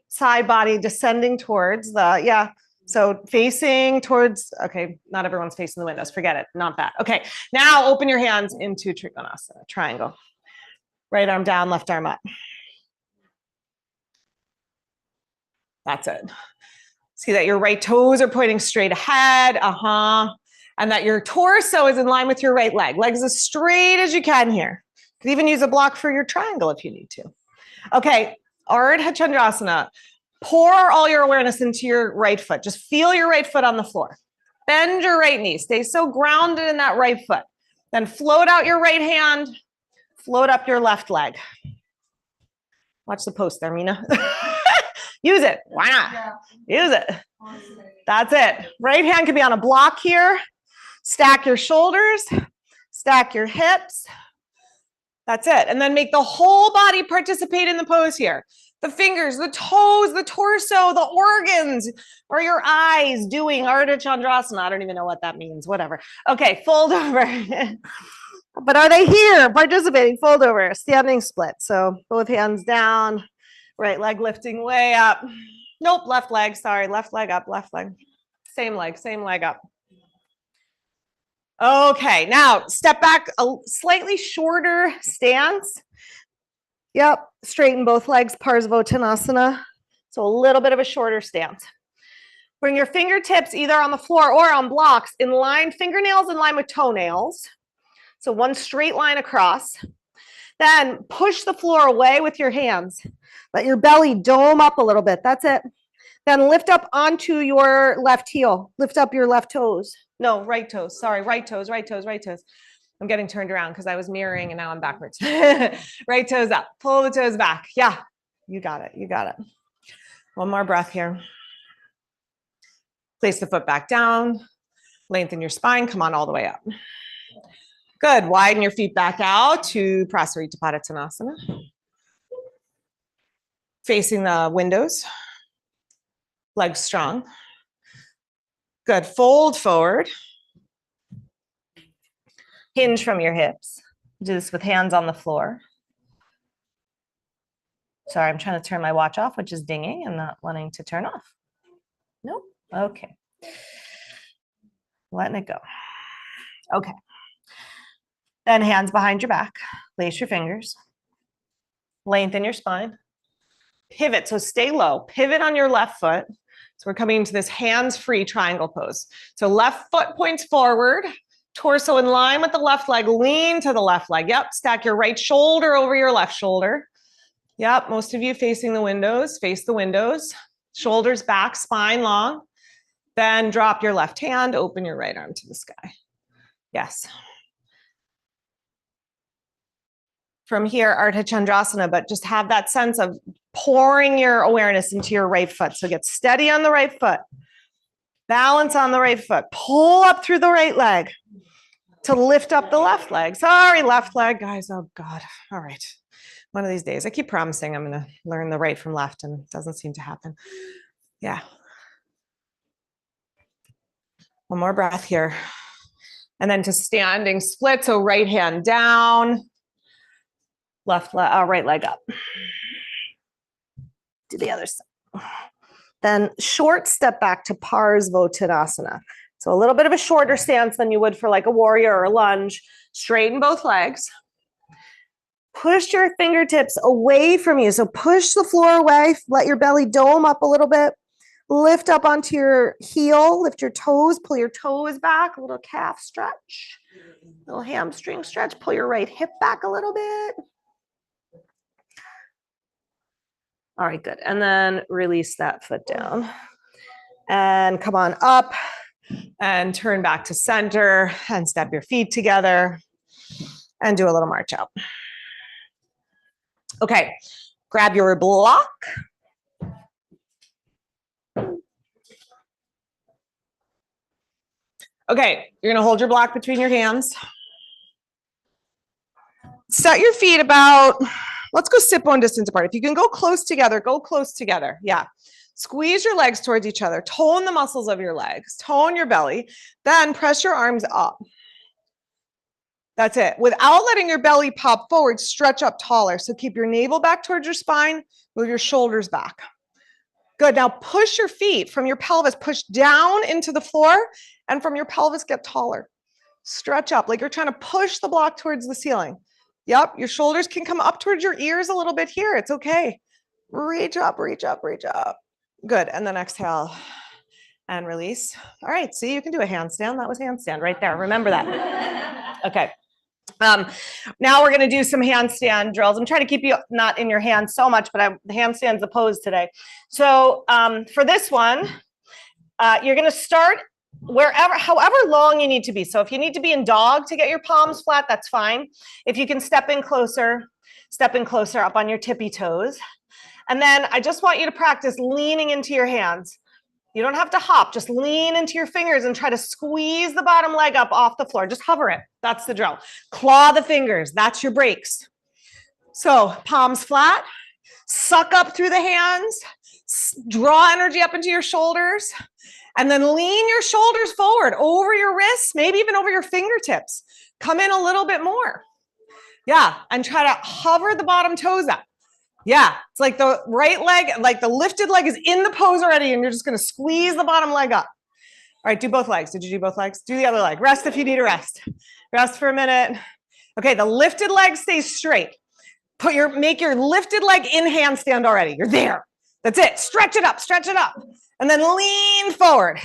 side body descending towards the, yeah. So facing towards, okay, not everyone's facing the windows. Forget it, not that. Okay, now open your hands into Trikonasana, triangle. Right arm down, left arm up. That's it. See that your right toes are pointing straight ahead. And that your torso is in line with your right leg. Legs as straight as you can here. You could even use a block for your triangle if you need to. Okay, Ardha Chandrasana. Pour all your awareness into your right foot. Just feel your right foot on the floor. Bend your right knee. Stay so grounded in that right foot. Then float out your right hand. Float up your left leg. Watch the post there, Mina. Use it. Why not? Use it. That's it. Right hand can be on a block here. Stack your shoulders. Stack your hips. That's it. And then make the whole body participate in the pose here. The fingers, the toes, the torso, the organs, or your eyes doing Ardha Chandrasana. I don't even know what that means. Whatever. Okay, fold over. But are they here participating? Fold over, standing split. So both hands down, right leg lifting way up. Nope, left leg, sorry, left leg up, left leg. Same leg up. Okay, now step back, a slightly shorter stance. Yep, straighten both legs, Parsvottanasana. So a little bit of a shorter stance. Bring your fingertips either on the floor or on blocks in line, fingernails in line with toenails. So one straight line across. Then push the floor away with your hands. Let your belly dome up a little bit. That's it. Then lift up onto your left heel. Lift up your left toes. No, right toes. Sorry, right toes. I'm getting turned around because I was mirroring and now I'm backwards. Right toes up. Pull the toes back. Yeah, you got it. One more breath here. Place the foot back down. Lengthen your spine. Come on all the way up. Good. Widen your feet back out to Prasarita Padottanasana. Facing the windows. Legs strong. Good. Fold forward. Hinge from your hips. Do this with hands on the floor. Sorry, I'm trying to turn my watch off, which is dinging. I'm not wanting to turn off. Nope. Okay. Letting it go. Okay. Then hands behind your back. Lace your fingers. Lengthen your spine. Pivot. So stay low. Pivot on your left foot. So we're coming into this hands-free triangle pose. So left foot points forward. Torso in line with the left leg. Lean to the left leg. Yep. Stack your right shoulder over your left shoulder. Yep. Most of you facing the windows. Face the windows. Shoulders back. Spine long. Then drop your left hand. Open your right arm to the sky. Yes. From here, Ardha Chandrasana, but just have that sense of pouring your awareness into your right foot. So get steady on the right foot. Balance on the right foot. Pull up through the right leg to lift up the left leg. Sorry, left leg, guys. Oh, God. All right. One of these days. I keep promising I'm going to learn the right from left, and it doesn't seem to happen. Yeah. One more breath here. And then to standing split. So right hand down. Left leg, right leg up. Do the other side. Then short step back to Parsvottanasana. So a little bit of a shorter stance than you would for like a warrior or a lunge. Straighten both legs. Push your fingertips away from you. So push the floor away. Let your belly dome up a little bit. Lift up onto your heel. Lift your toes. Pull your toes back. A little calf stretch. Little hamstring stretch. Pull your right hip back a little bit. All right, good. And then release that foot down. And come on up and turn back to center and step your feet together and do a little march out. Okay, grab your block. Okay, you're gonna hold your block between your hands. Set your feet about, let's go sit bone distance apart. If you can go close together, go close together. Yeah. Squeeze your legs towards each other. Tone the muscles of your legs. Tone your belly. Then press your arms up. That's it. Without letting your belly pop forward, stretch up taller. So keep your navel back towards your spine, move your shoulders back. Good. Now push your feet from your pelvis, push down into the floor, and from your pelvis, get taller. Stretch up like you're trying to push the block towards the ceiling. Yep. Your shoulders can come up towards your ears a little bit here. It's okay. Reach up, reach up, reach up. Good. And then exhale and release. All right. See, you can do a handstand. That was handstand right there. Remember that. Okay. Now we're going to do some handstand drills. I'm trying to keep you not in your hands so much, but the handstand's the pose today. So for this one, you're going to start however long you need to be. So if you need to be in dog to get your palms flat, that's fine. If you can step in closer up on your tippy toes. And then I just want you to practice leaning into your hands. You don't have to hop, just lean into your fingers and try to squeeze the bottom leg up off the floor. Just hover it. That's the drill. Claw the fingers. That's your breaks. So palms flat, suck up through the hands, draw energy up into your shoulders, and then lean your shoulders forward over your wrists, maybe even over your fingertips. Come in a little bit more. Yeah, and try to hover the bottom toes up. Yeah, it's like the right leg, like the lifted leg is in the pose already, and you're just going to squeeze the bottom leg up. All right, do both legs. Did you do both legs? Do the other leg. Rest if you need a rest. Rest for a minute. Okay, the lifted leg stays straight. Make your lifted leg in handstand already. You're there. That's it. Stretch it up, and then lean forward.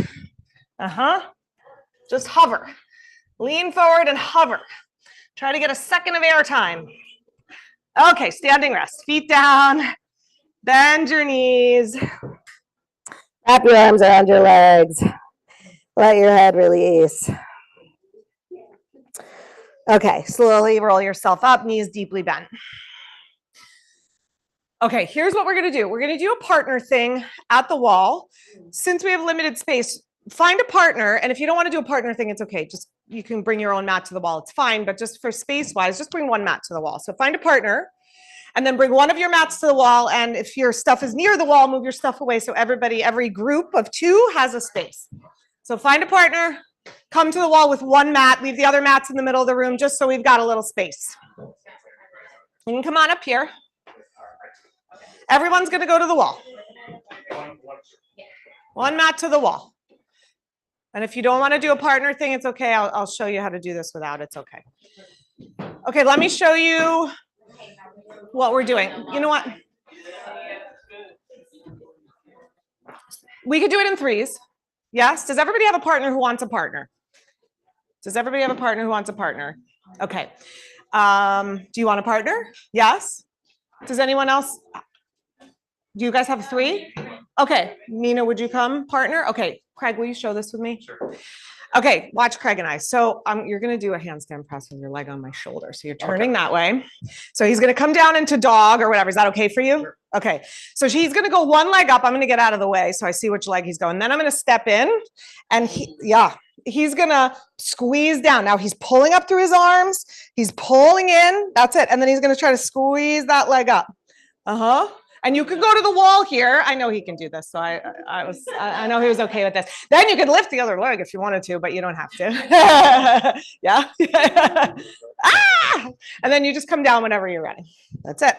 Just hover. Lean forward and hover. Try to get a second of air time. Okay, standing rest. Feet down. Bend your knees. Wrap your arms around your legs. Let your head release. Okay, slowly roll yourself up, knees deeply bent. Okay, here's what we're going to do. We're going to do a partner thing at the wall. Since we have limited space, find a partner. And if you don't want to do a partner thing, it's okay. Just you can bring your own mat to the wall. It's fine. But just for space wise, just bring one mat to the wall. So find a partner and then bring one of your mats to the wall. And if your stuff is near the wall, move your stuff away. So every group of 2 has a space. So find a partner, come to the wall with one mat, leave the other mats in the middle of the room, just so we've got a little space. You can come on up here. Everyone's going to go to the wall. One mat to the wall. And if you don't want to do a partner thing, it's okay. I'll show you how to do this without. It's okay. Okay, let me show you what we're doing. You know what? We could do it in 3s. Yes? Does everybody have a partner who wants a partner? Does everybody have a partner who wants a partner? Okay. Do you want a partner? Yes? Does anyone else? Do you guys have 3? Okay. Nina, would you come? Partner? Okay. Craig, will you show this with me? Sure. Okay, watch Craig and I. So you're going to do a handstand press with your leg on my shoulder. So you're turning that way. So he's going to come down into dog or whatever. Is that okay for you? Sure. Okay. So he's going to go one leg up. I'm going to get out of the way so I see which leg he's going. Then I'm going to step in and he's going to squeeze down. Now he's pulling up through his arms. He's pulling in. That's it. And then he's going to try to squeeze that leg up. And you could go to the wall here. I know he can do this, so I know he was okay with this. Then you could lift the other leg if you wanted to, but you don't have to. Yeah. And then you just come down whenever you're ready. That's it.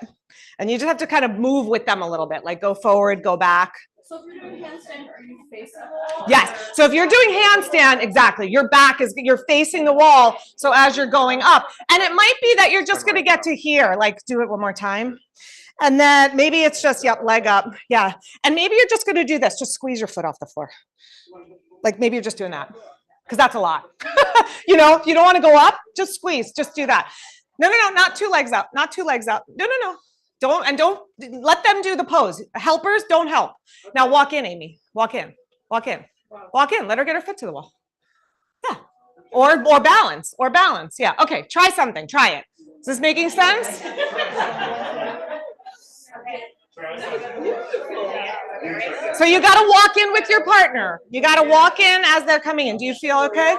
And you just have to kind of move with them a little bit, like go forward, go back. So if you're doing handstand, are you facing the wall? Yes. So if you're doing handstand, exactly, you're facing the wall. So as you're going up, and it might be that you're just going to get to here. Like do it one more time. And then maybe it's just, leg up. Yeah. And maybe you're just going to do this. Just squeeze your foot off the floor. Like maybe you're just doing that because that's a lot. You don't want to go up, just squeeze, just do that. No, not 2 legs out, not 2 legs out. No. Don't let them do the pose. Helpers don't help. Now walk in, Amy, walk in. Let her get her foot to the wall. Yeah. Or balance. Yeah. Okay. Try something. Try it. Is this making sense? So you got to walk in with your partner. You got to walk in as they're coming in. Do you feel okay?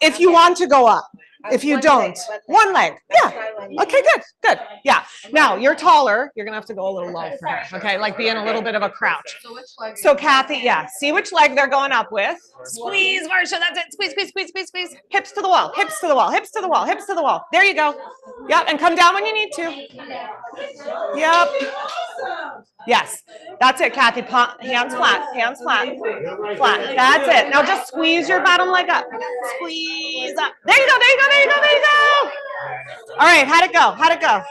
If you want to go up. If you don't, one leg. Yeah. Okay, good, good. Yeah. Now you're taller. You're gonna have to go a little low for her. Okay, like be in a little bit of a crouch. So which leg? So Kathy, yeah. See which leg they're going up with. Squeeze, Marsha. That's it. Squeeze, squeeze, squeeze, squeeze, squeeze. Hips to the wall. Hips to the wall. Hips to the wall. Hips to the wall. There you go. Yep. And come down when you need to. Yep. Yes. That's it, Kathy. Hands flat. Hands flat. Flat. That's it. Now just squeeze your bottom leg up. Squeeze up. There you go. There you go. There you go. There you go. All right. How'd it go? How'd it go?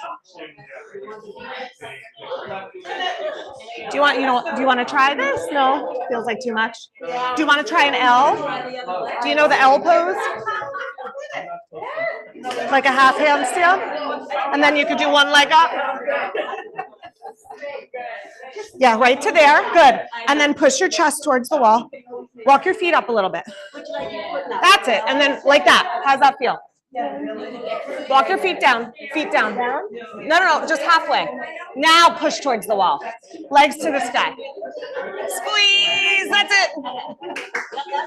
Do you want to try this? No, feels like too much. Do you want to try an L? Do you know the L pose? Like a half handstand? And then you could do one leg up. Yeah, right to there. Good. And then push your chest towards the wall. Walk your feet up a little bit. That's it. And then like that. How's that feel? Walk your feet down. Feet down. No, just halfway. Now push towards the wall. Legs to the sky. Squeeze. That's it.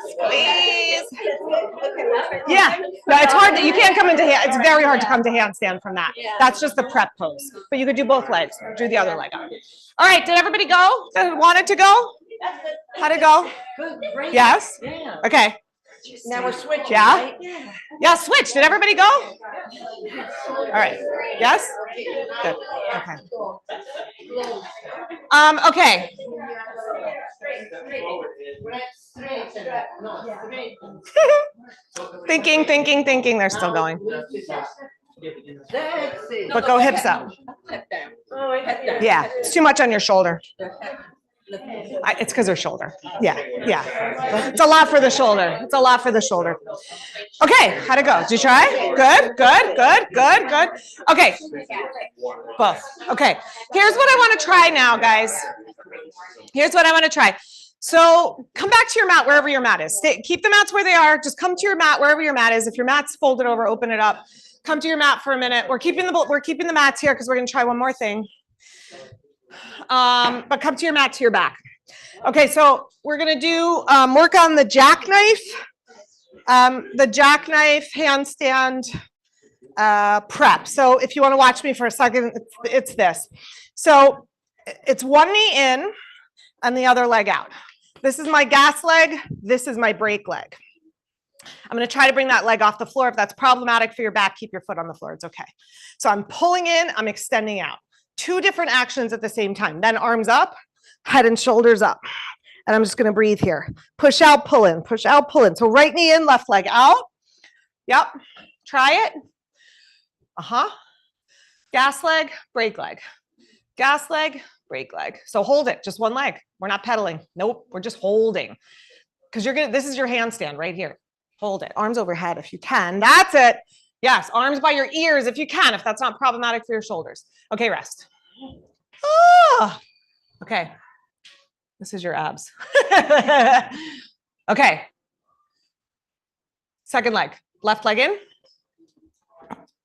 Squeeze. Yeah. No, it's hard. You can't come into hand. It's very hard to come to handstand from that. That's just the prep pose. But you could do both legs. Do the other leg up. All right. Did everybody go? That wanted to go? How'd it go? Yes. Okay. Now we're switching. Yeah. Right? Yeah, switch. Did everybody go? All right. Yes? Good. Okay. Okay. Thinking. They're still going. But go hips up. Yeah, it's too much on your shoulder. It's because her shoulder. Yeah. It's a lot for the shoulder. It's a lot for the shoulder. Okay, how'd it go? Did you try? Good. Okay. Both. Okay. Here's what I want to try now, guys. Here's what I want to try. So come back to your mat, wherever your mat is. Keep the mats where they are. Just come to your mat, wherever your mat is. If your mat's folded over, open it up. Come to your mat for a minute. We're keeping the mats here because we're going to try one more thing. But come to your mat to your back. Okay, so we're gonna do work on the jackknife handstand prep. So if you want to watch me for a second, it's this. So it's one knee in and the other leg out. This is my gas leg. This is my brake leg. I'm going to try to bring that leg off the floor. If that's problematic for your back, keep your foot on the floor. It's okay. So I'm pulling in, I'm extending out. Two different actions at the same time. Then arms up, head and shoulders up. And I'm just going to breathe here. Push out, pull in, push out, pull in. So right knee in, left leg out. Yep. Try it. Gas leg, brake leg. Gas leg, brake leg. So hold it, just one leg. We're not pedaling. Nope, we're just holding. Because this is your handstand right here. Hold it. Arms overhead if you can. That's it. Yes, arms by your ears if you can, if that's not problematic for your shoulders. Okay, rest. Okay. This is your abs. Okay. Second leg. Left leg in.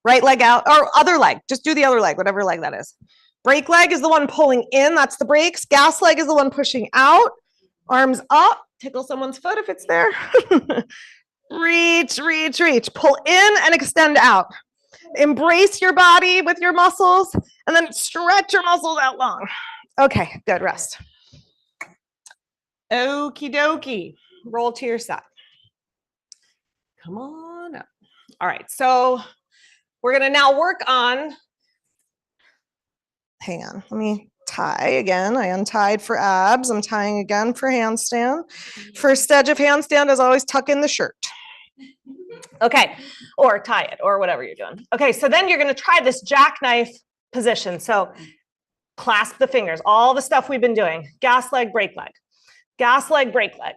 Right leg out. Or other leg. Just do the other leg, whatever leg that is. Brake leg is the one pulling in. That's the brakes. Gas leg is the one pushing out. Arms up. Tickle someone's foot if it's there. Reach. Pull in and extend out. Embrace your body with your muscles and then stretch your muscles out long. Okay, good. Rest. Okie dokie. Roll to your side. Come on up. All right, so we're going to now work on, hang on, let me tie again. I untied for abs. I'm tying again for handstand. First stage of handstand is always tuck in the shirt. Okay, or tie it or whatever you're doing. Okay, so then you're going to try this jackknife position. So clasp the fingers, all the stuff we've been doing. Gas leg, brake leg. Gas leg, brake leg.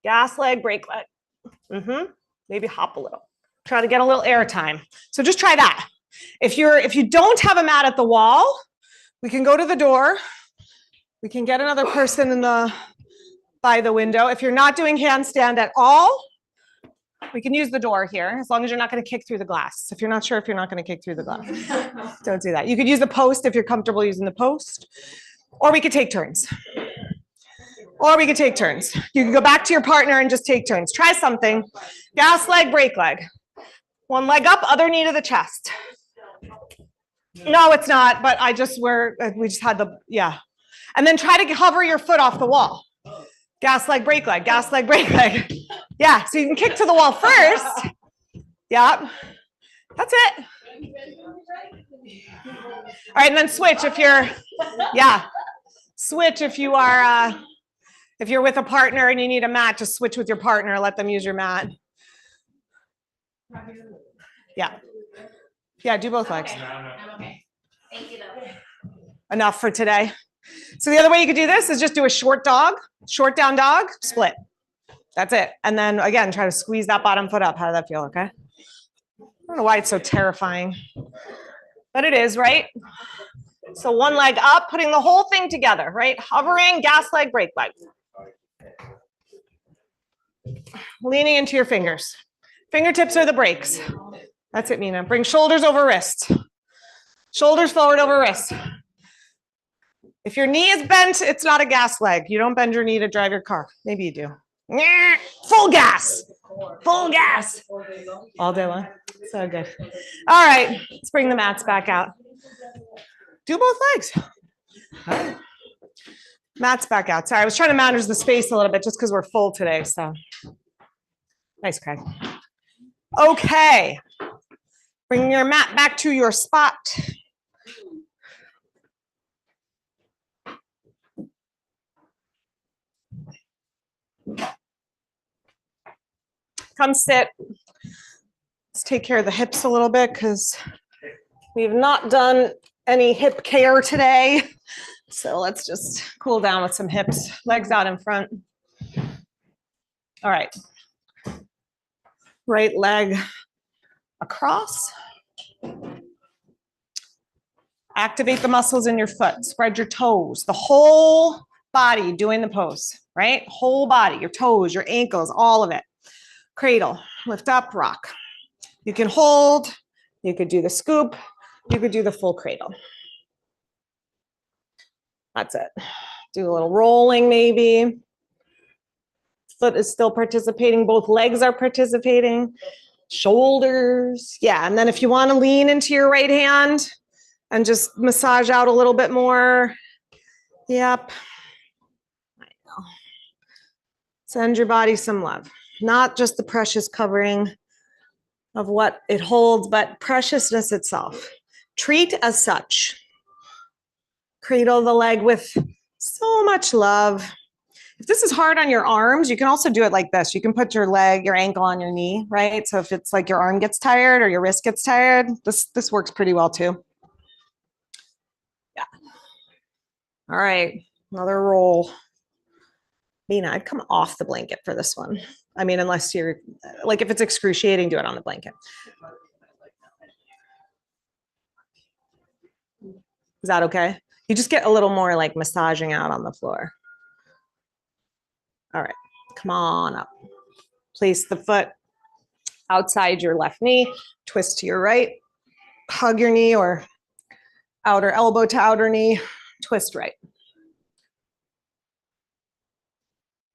Gas leg, brake leg. Maybe hop a little. Try to get a little air time. So just try that. If you don't have a mat at the wall, we can go to the door. We can get another person by the window. If you're not doing handstand at all, we can use the door here, as long as you're not going to kick through the glass. If you're not sure if you're not going to kick through the glass, don't do that. You could use the post if you're comfortable using the post, or we could take turns. You can go back to your partner and just take turns. Try something. Gas leg, brake leg. One leg up, other knee to the chest. No, it's not, but we just had yeah. And then try to hover your foot off the wall. Gas leg, brake leg, gas leg, brake leg. Yeah, so you can kick to the wall first. Yeah, that's it. All right, and then switch if you're, switch if you are, if you're with a partner and you need a mat, just switch with your partner, let them use your mat. Yeah, do both legs. I'm okay. Thank you though. Enough for today. So the other way you could do this is just do a short down dog, split. That's it. And then again, try to squeeze that bottom foot up. How does that feel? Okay. I don't know why it's so terrifying, but it is, right? So one leg up, putting the whole thing together, right? Hovering, gas leg, brake leg. Leaning into your fingers. Fingertips are the brakes. That's it, Mina. Bring shoulders over wrists. Shoulders forward over wrists. If your knee is bent, it's not a gas leg. You don't bend your knee to drive your car. Maybe you do. Full gas. Full gas. All day long. So good. All right. Let's bring the mats back out. Do both legs. All right. Mats back out. Sorry, I was trying to manage the space a little bit just because we're full today. So nice, Craig. Okay. Bring your mat back to your spot. Come sit. Let's take care of the hips a little bit because we've not done any hip care today. So let's just cool down with some hips, legs out in front. All right. Right leg across. Activate the muscles in your foot. Spread your toes. The whole body doing the pose, right? Whole body, your toes, your ankles, all of it. Cradle, lift up, rock. You can hold, you could do the scoop, you could do the full cradle. That's it. Do a little rolling maybe. Foot is still participating, both legs are participating. Shoulders, yeah. And then if you want to lean into your right hand and just massage out a little bit more. Yep. I know. Send your body some love. Not just the precious covering of what it holds, but preciousness itself. Treat as such. Cradle the leg with so much love. If this is hard on your arms, you can also do it like this. You can put your leg, your ankle on your knee, right? So if it's like your arm gets tired or your wrist gets tired, this works pretty well too. Yeah. All right, another roll. Mina, I'd come off the blanket for this one. I mean, unless you're, like if it's excruciating, do it on the blanket. Is that okay? You just get a little more like massaging out on the floor. All right, come on up. Place the foot outside your left knee, twist to your right, hug your knee or outer elbow to outer knee, twist right.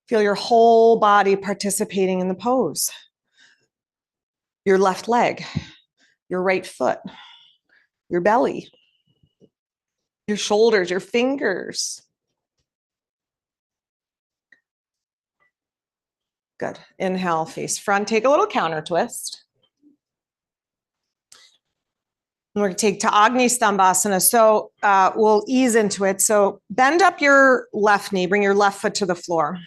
Feel your whole body participating in the pose. Your left leg, your right foot, your belly, your shoulders, your fingers. Good. Inhale, face front. Take a little counter twist. And we're going to take to Agni Stambhasana. So we'll ease into it. So bend up your left knee. Bring your left foot to the floor.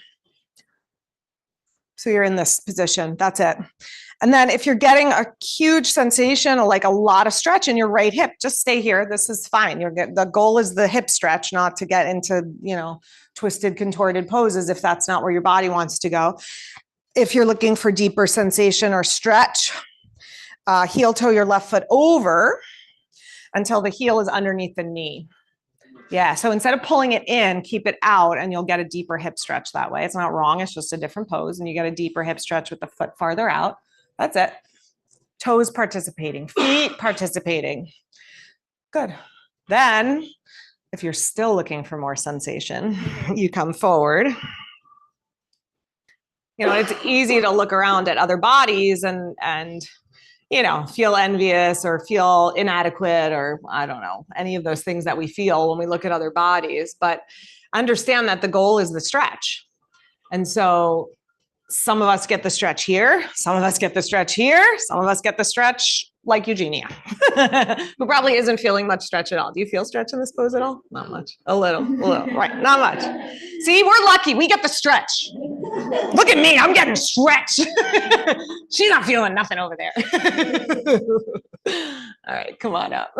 So you're in this position. That's it. And then if you're getting a huge sensation or like a lot of stretch in your right hip, just stay here. This is fine. The goal is the hip stretch, not to get into, twisted, contorted poses if that's not where your body wants to go. If you're looking for deeper sensation or stretch, heel toe your left foot over until the heel is underneath the knee. Yeah, so instead of pulling it in, keep it out and you'll get a deeper hip stretch that way. It's not wrong, it's just a different pose and you get a deeper hip stretch with the foot farther out. That's it. Toes participating, feet participating. Good. Then, if you're still looking for more sensation, you come forward. It's easy to look around at other bodies and feel envious or feel inadequate, or I don't know, any of those things that we feel when we look at other bodies, but understand that the goal is the stretch. And so some of us get the stretch here, some of us get the stretch here, some of us get the stretch like Eugenia, who probably isn't feeling much stretch at all. Do you feel stretch in this pose at all? Not much. A little, right? Not much. See, we're lucky. We get the stretch. Look at me. I'm getting stretched. She's not feeling nothing over there. All right, come on up.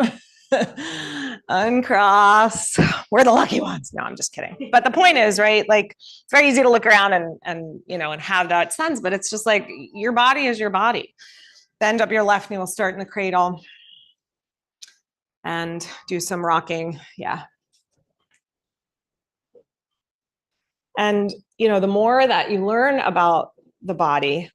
Uncross. We're the lucky ones. No, I'm just kidding. But the point is, right? Like, it's very easy to look around and have that sense, but it's just like your body is your body. Bend up your left knee. We'll start in the cradle and do some rocking. Yeah. And, the more that you learn about the body,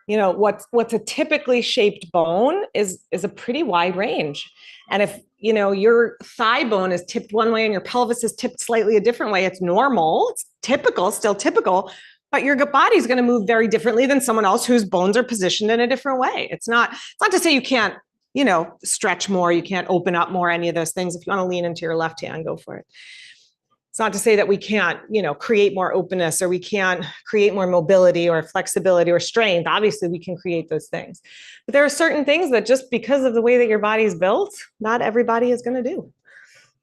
what's a typically shaped bone is a pretty wide range. And if, your thigh bone is tipped one way and your pelvis is tipped slightly a different way, it's normal, it's typical, still typical, but your body is going to move very differently than someone else whose bones are positioned in a different way. It's not to say you can't, stretch more, you can't open up more, any of those things. If you want to lean into your left hand, go for it. It's not to say that we can't, create more openness, or we can't create more mobility or flexibility or strength. Obviously, we can create those things. But there are certain things that just because of the way that your body is built, not everybody is going to do.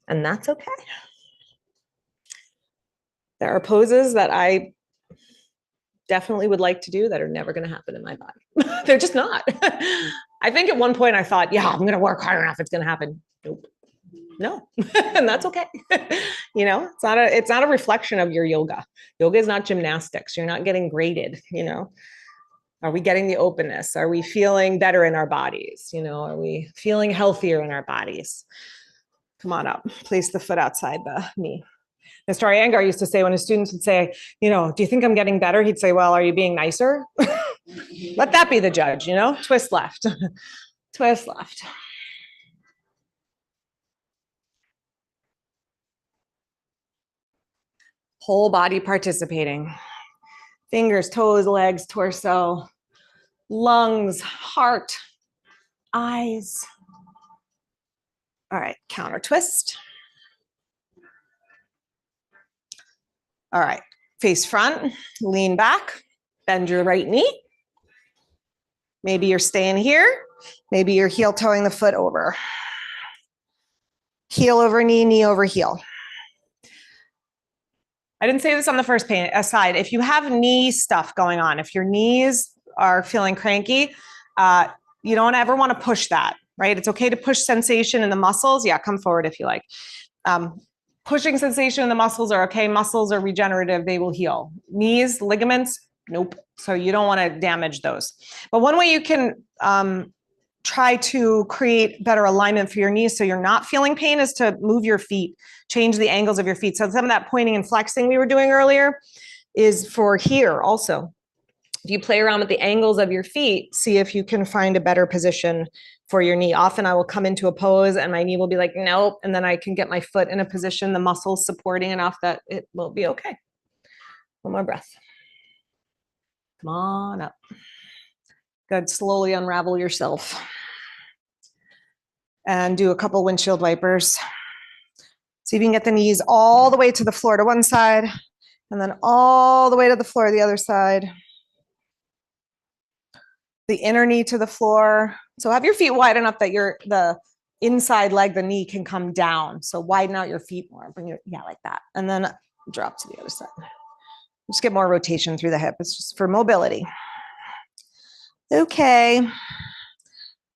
And that's okay. There are poses that I definitely would like to do that are never going to happen in my body. They're just not. I think at one point I thought, yeah, I'm going to work hard enough, it's going to happen. Nope. No, and that's okay. It's not a reflection of your yoga. Yoga is not gymnastics. You're not getting graded. Are we getting the openness? Are we feeling better in our bodies? Are we feeling healthier in our bodies? Come on up. Place the foot outside the knee. Mr. Iyengar used to say, when his students would say, do you think I'm getting better? He'd say, well, are you being nicer? Let that be the judge, twist left, twist left. Whole body participating. Fingers, toes, legs, torso, lungs, heart, eyes. All right, counter twist. All right, face front, lean back, bend your right knee. Maybe you're staying here. Maybe you're heel toeing the foot over. Heel over knee, knee over heel. I didn't say this on the first side. If you have knee stuff going on, if your knees are feeling cranky, you don't ever want to push that, right? It's okay to push sensation in the muscles. Yeah, come forward if you like. Pushing sensation in the muscles are okay. Muscles are regenerative. They will heal. Knees, ligaments, nope. So you don't want to damage those. But one way you can try to create better alignment for your knees so you're not feeling pain is to move your feet, change the angles of your feet. So some of that pointing and flexing we were doing earlier is for here also. If you play around with the angles of your feet, see if you can find a better position for your knee. Often I will come into a pose and my knee will be like, nope. And then I can get my foot in a position, the muscles supporting enough that it will be okay. One more breath. Come on up. Good. Slowly unravel yourself. And do a couple windshield wipers. See if you can get the knees all the way to the floor to one side, and then all the way to the floor the other side. The inner knee to the floor. So have your feet wide enough that the inside leg, the knee can come down. So widen out your feet more. Bring your, like that. And then drop to the other side. Just get more rotation through the hip. It's just for mobility. Okay.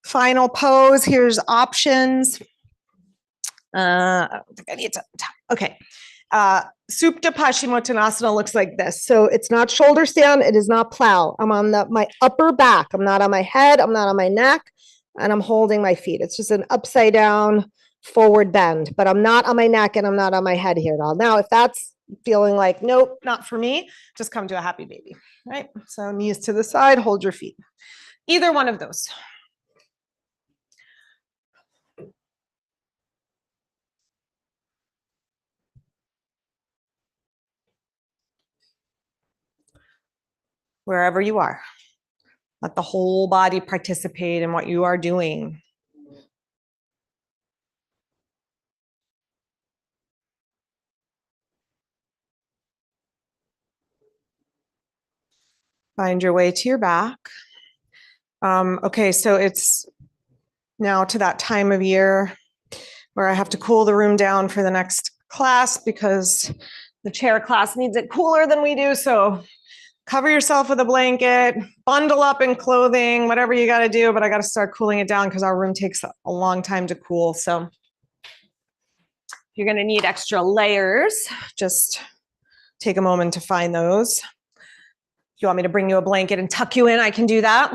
Final pose. Here's options. I don't think I need to. Okay. Supta Paschimottanasana looks like this. So it's not shoulder stand. It is not plow. I'm on my upper back. I'm not on my head. I'm not on my neck. And I'm holding my feet. It's just an upside down forward bend. But I'm not on my neck and I'm not on my head here at all. Now, if that's feeling like, nope, not for me, just come to a happy baby. Right? So knees to the side, hold your feet. Either one of those. Wherever you are. Let the whole body participate in what you are doing. Find your way to your back. Okay, so it's now to that time of year where I have to cool the room down for the next class because the chair class needs it cooler than we do. So cover yourself with a blanket, bundle up in clothing, whatever you got to do. But I got to start cooling it down because our room takes a long time to cool. So you're going to need extra layers. Just take a moment to find those. If you want me to bring you a blanket and tuck you in, I can do that.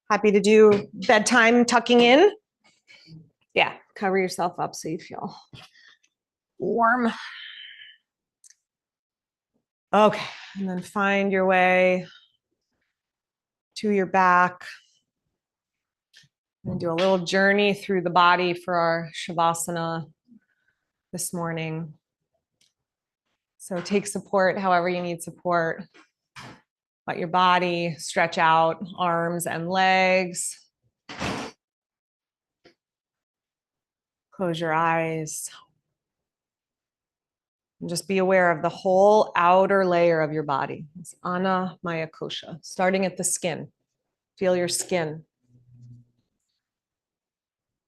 Happy to do bedtime tucking in. Yeah, cover yourself up so you feel warm. Okay, and then find your way to your back. And do a little journey through the body for our Shavasana this morning. So take support however you need support. Let your body stretch out, arms and legs. Close your eyes. And just be aware of the whole outer layer of your body. It's Annamayakosha, starting at the skin. Feel your skin.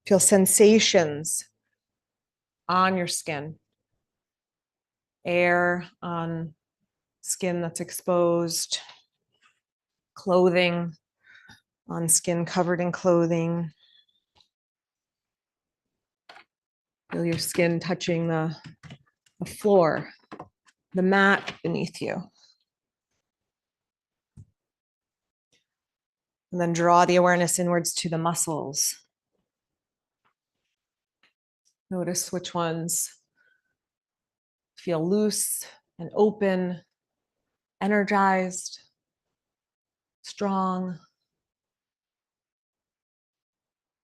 Feel sensations on your skin. Air on skin that's exposed. Clothing on skin covered in clothing. Feel your skin touching the floor, the mat beneath you. And then draw the awareness inwards to the muscles. Notice which ones feel loose and open, energized, strong,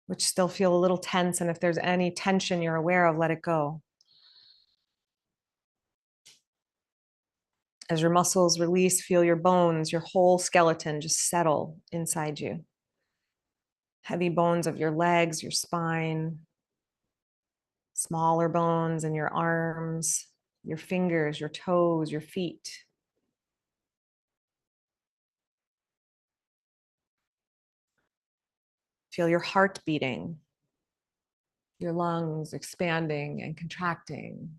which still feel a little tense. And if there's any tension you're aware of, let it go. As your muscles release, feel your bones, your whole skeleton just settle inside you. Heavy bones of your legs, your spine, smaller bones in your arms, your fingers, your toes, your feet. Feel your heart beating, your lungs expanding and contracting.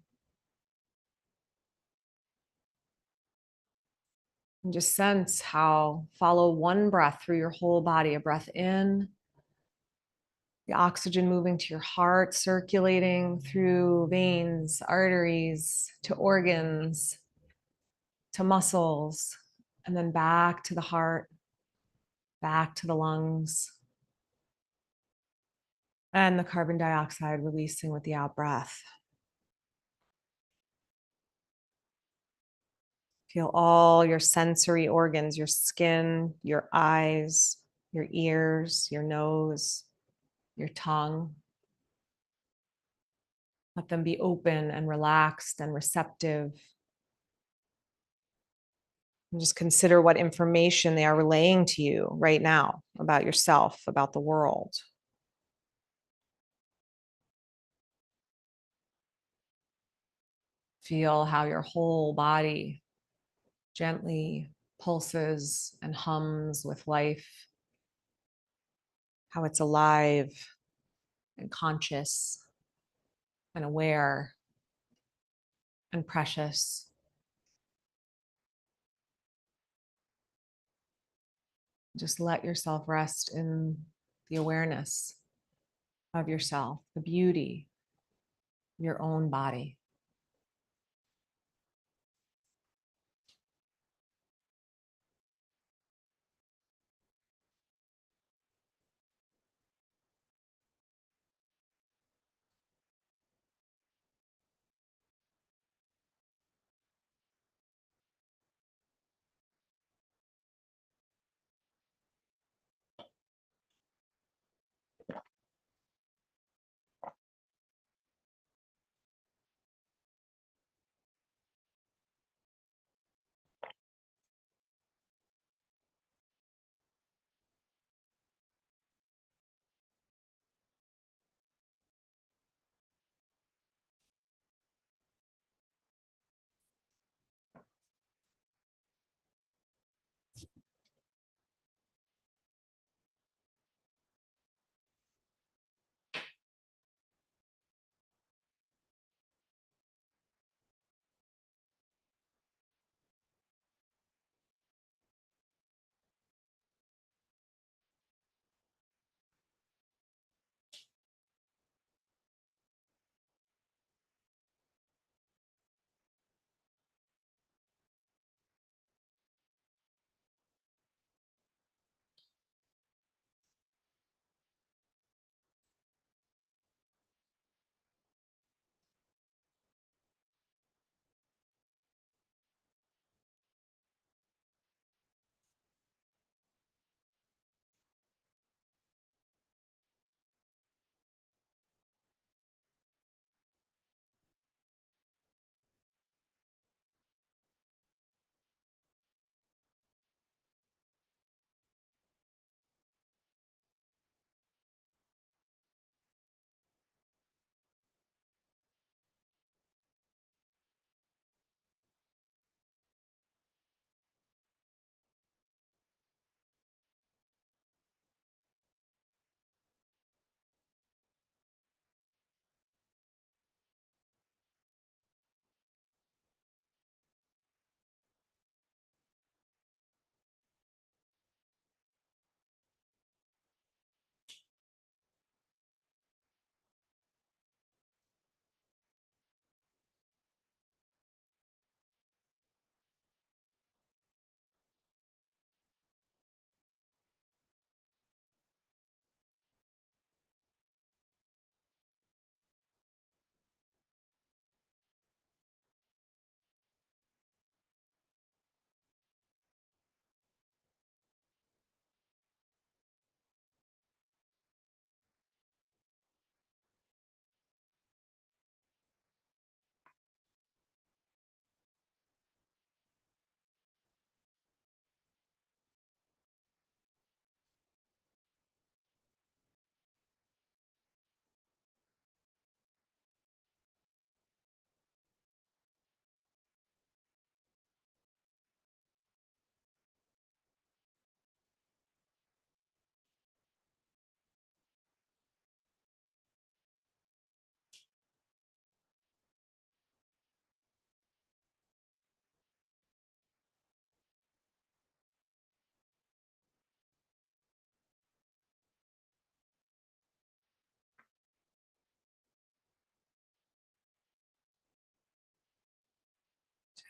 And just sense how, follow one breath through your whole body, a breath in, the oxygen moving to your heart, circulating through veins, arteries, to organs, to muscles, and then back to the heart, back to the lungs, and the carbon dioxide releasing with the out breath. Feel all your sensory organs, your skin, your eyes, your ears, your nose, your tongue. Let them be open and relaxed and receptive. And just consider what information they are relaying to you right now about yourself, about the world. Feel how your whole body gently pulses and hums with life, how it's alive and conscious and aware and precious. Just let yourself rest in the awareness of yourself, the beauty of your own body.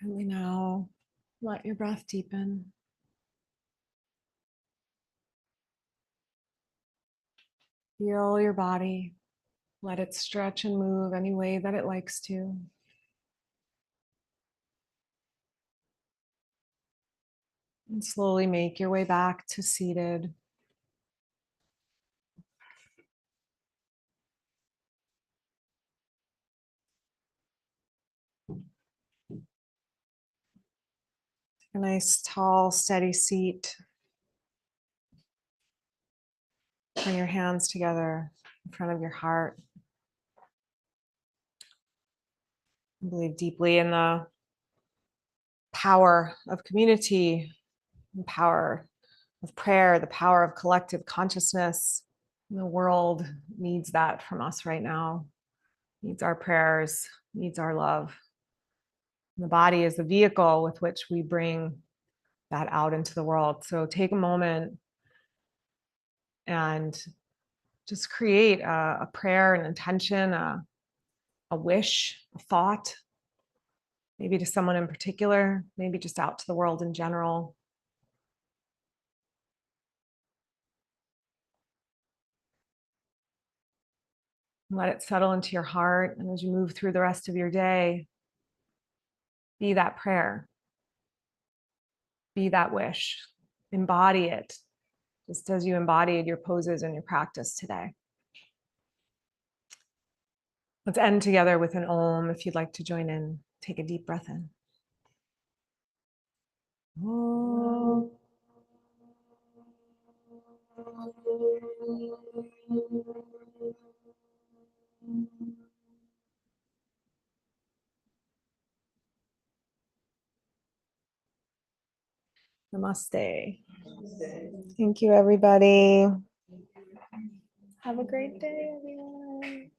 Gently now, let your breath deepen. Feel your body. Let it stretch and move any way that it likes to. And slowly make your way back to seated. A nice, tall, steady seat. Bring your hands together in front of your heart. Believe deeply in the power of community, the power of prayer, the power of collective consciousness. The world needs that from us right now. Needs our prayers, needs our love. The body is the vehicle with which we bring that out into the world. So take a moment and just create a prayer, an intention, a wish, a thought, maybe to someone in particular, maybe just out to the world in general. Let it settle into your heart. And as you move through the rest of your day, be that prayer, be that wish, embody it, just as you embodied your poses and your practice today. Let's end together with an Om. If you'd like to join in, take a deep breath in. Om. Namaste. Thank you, everybody. Have a great day, everyone.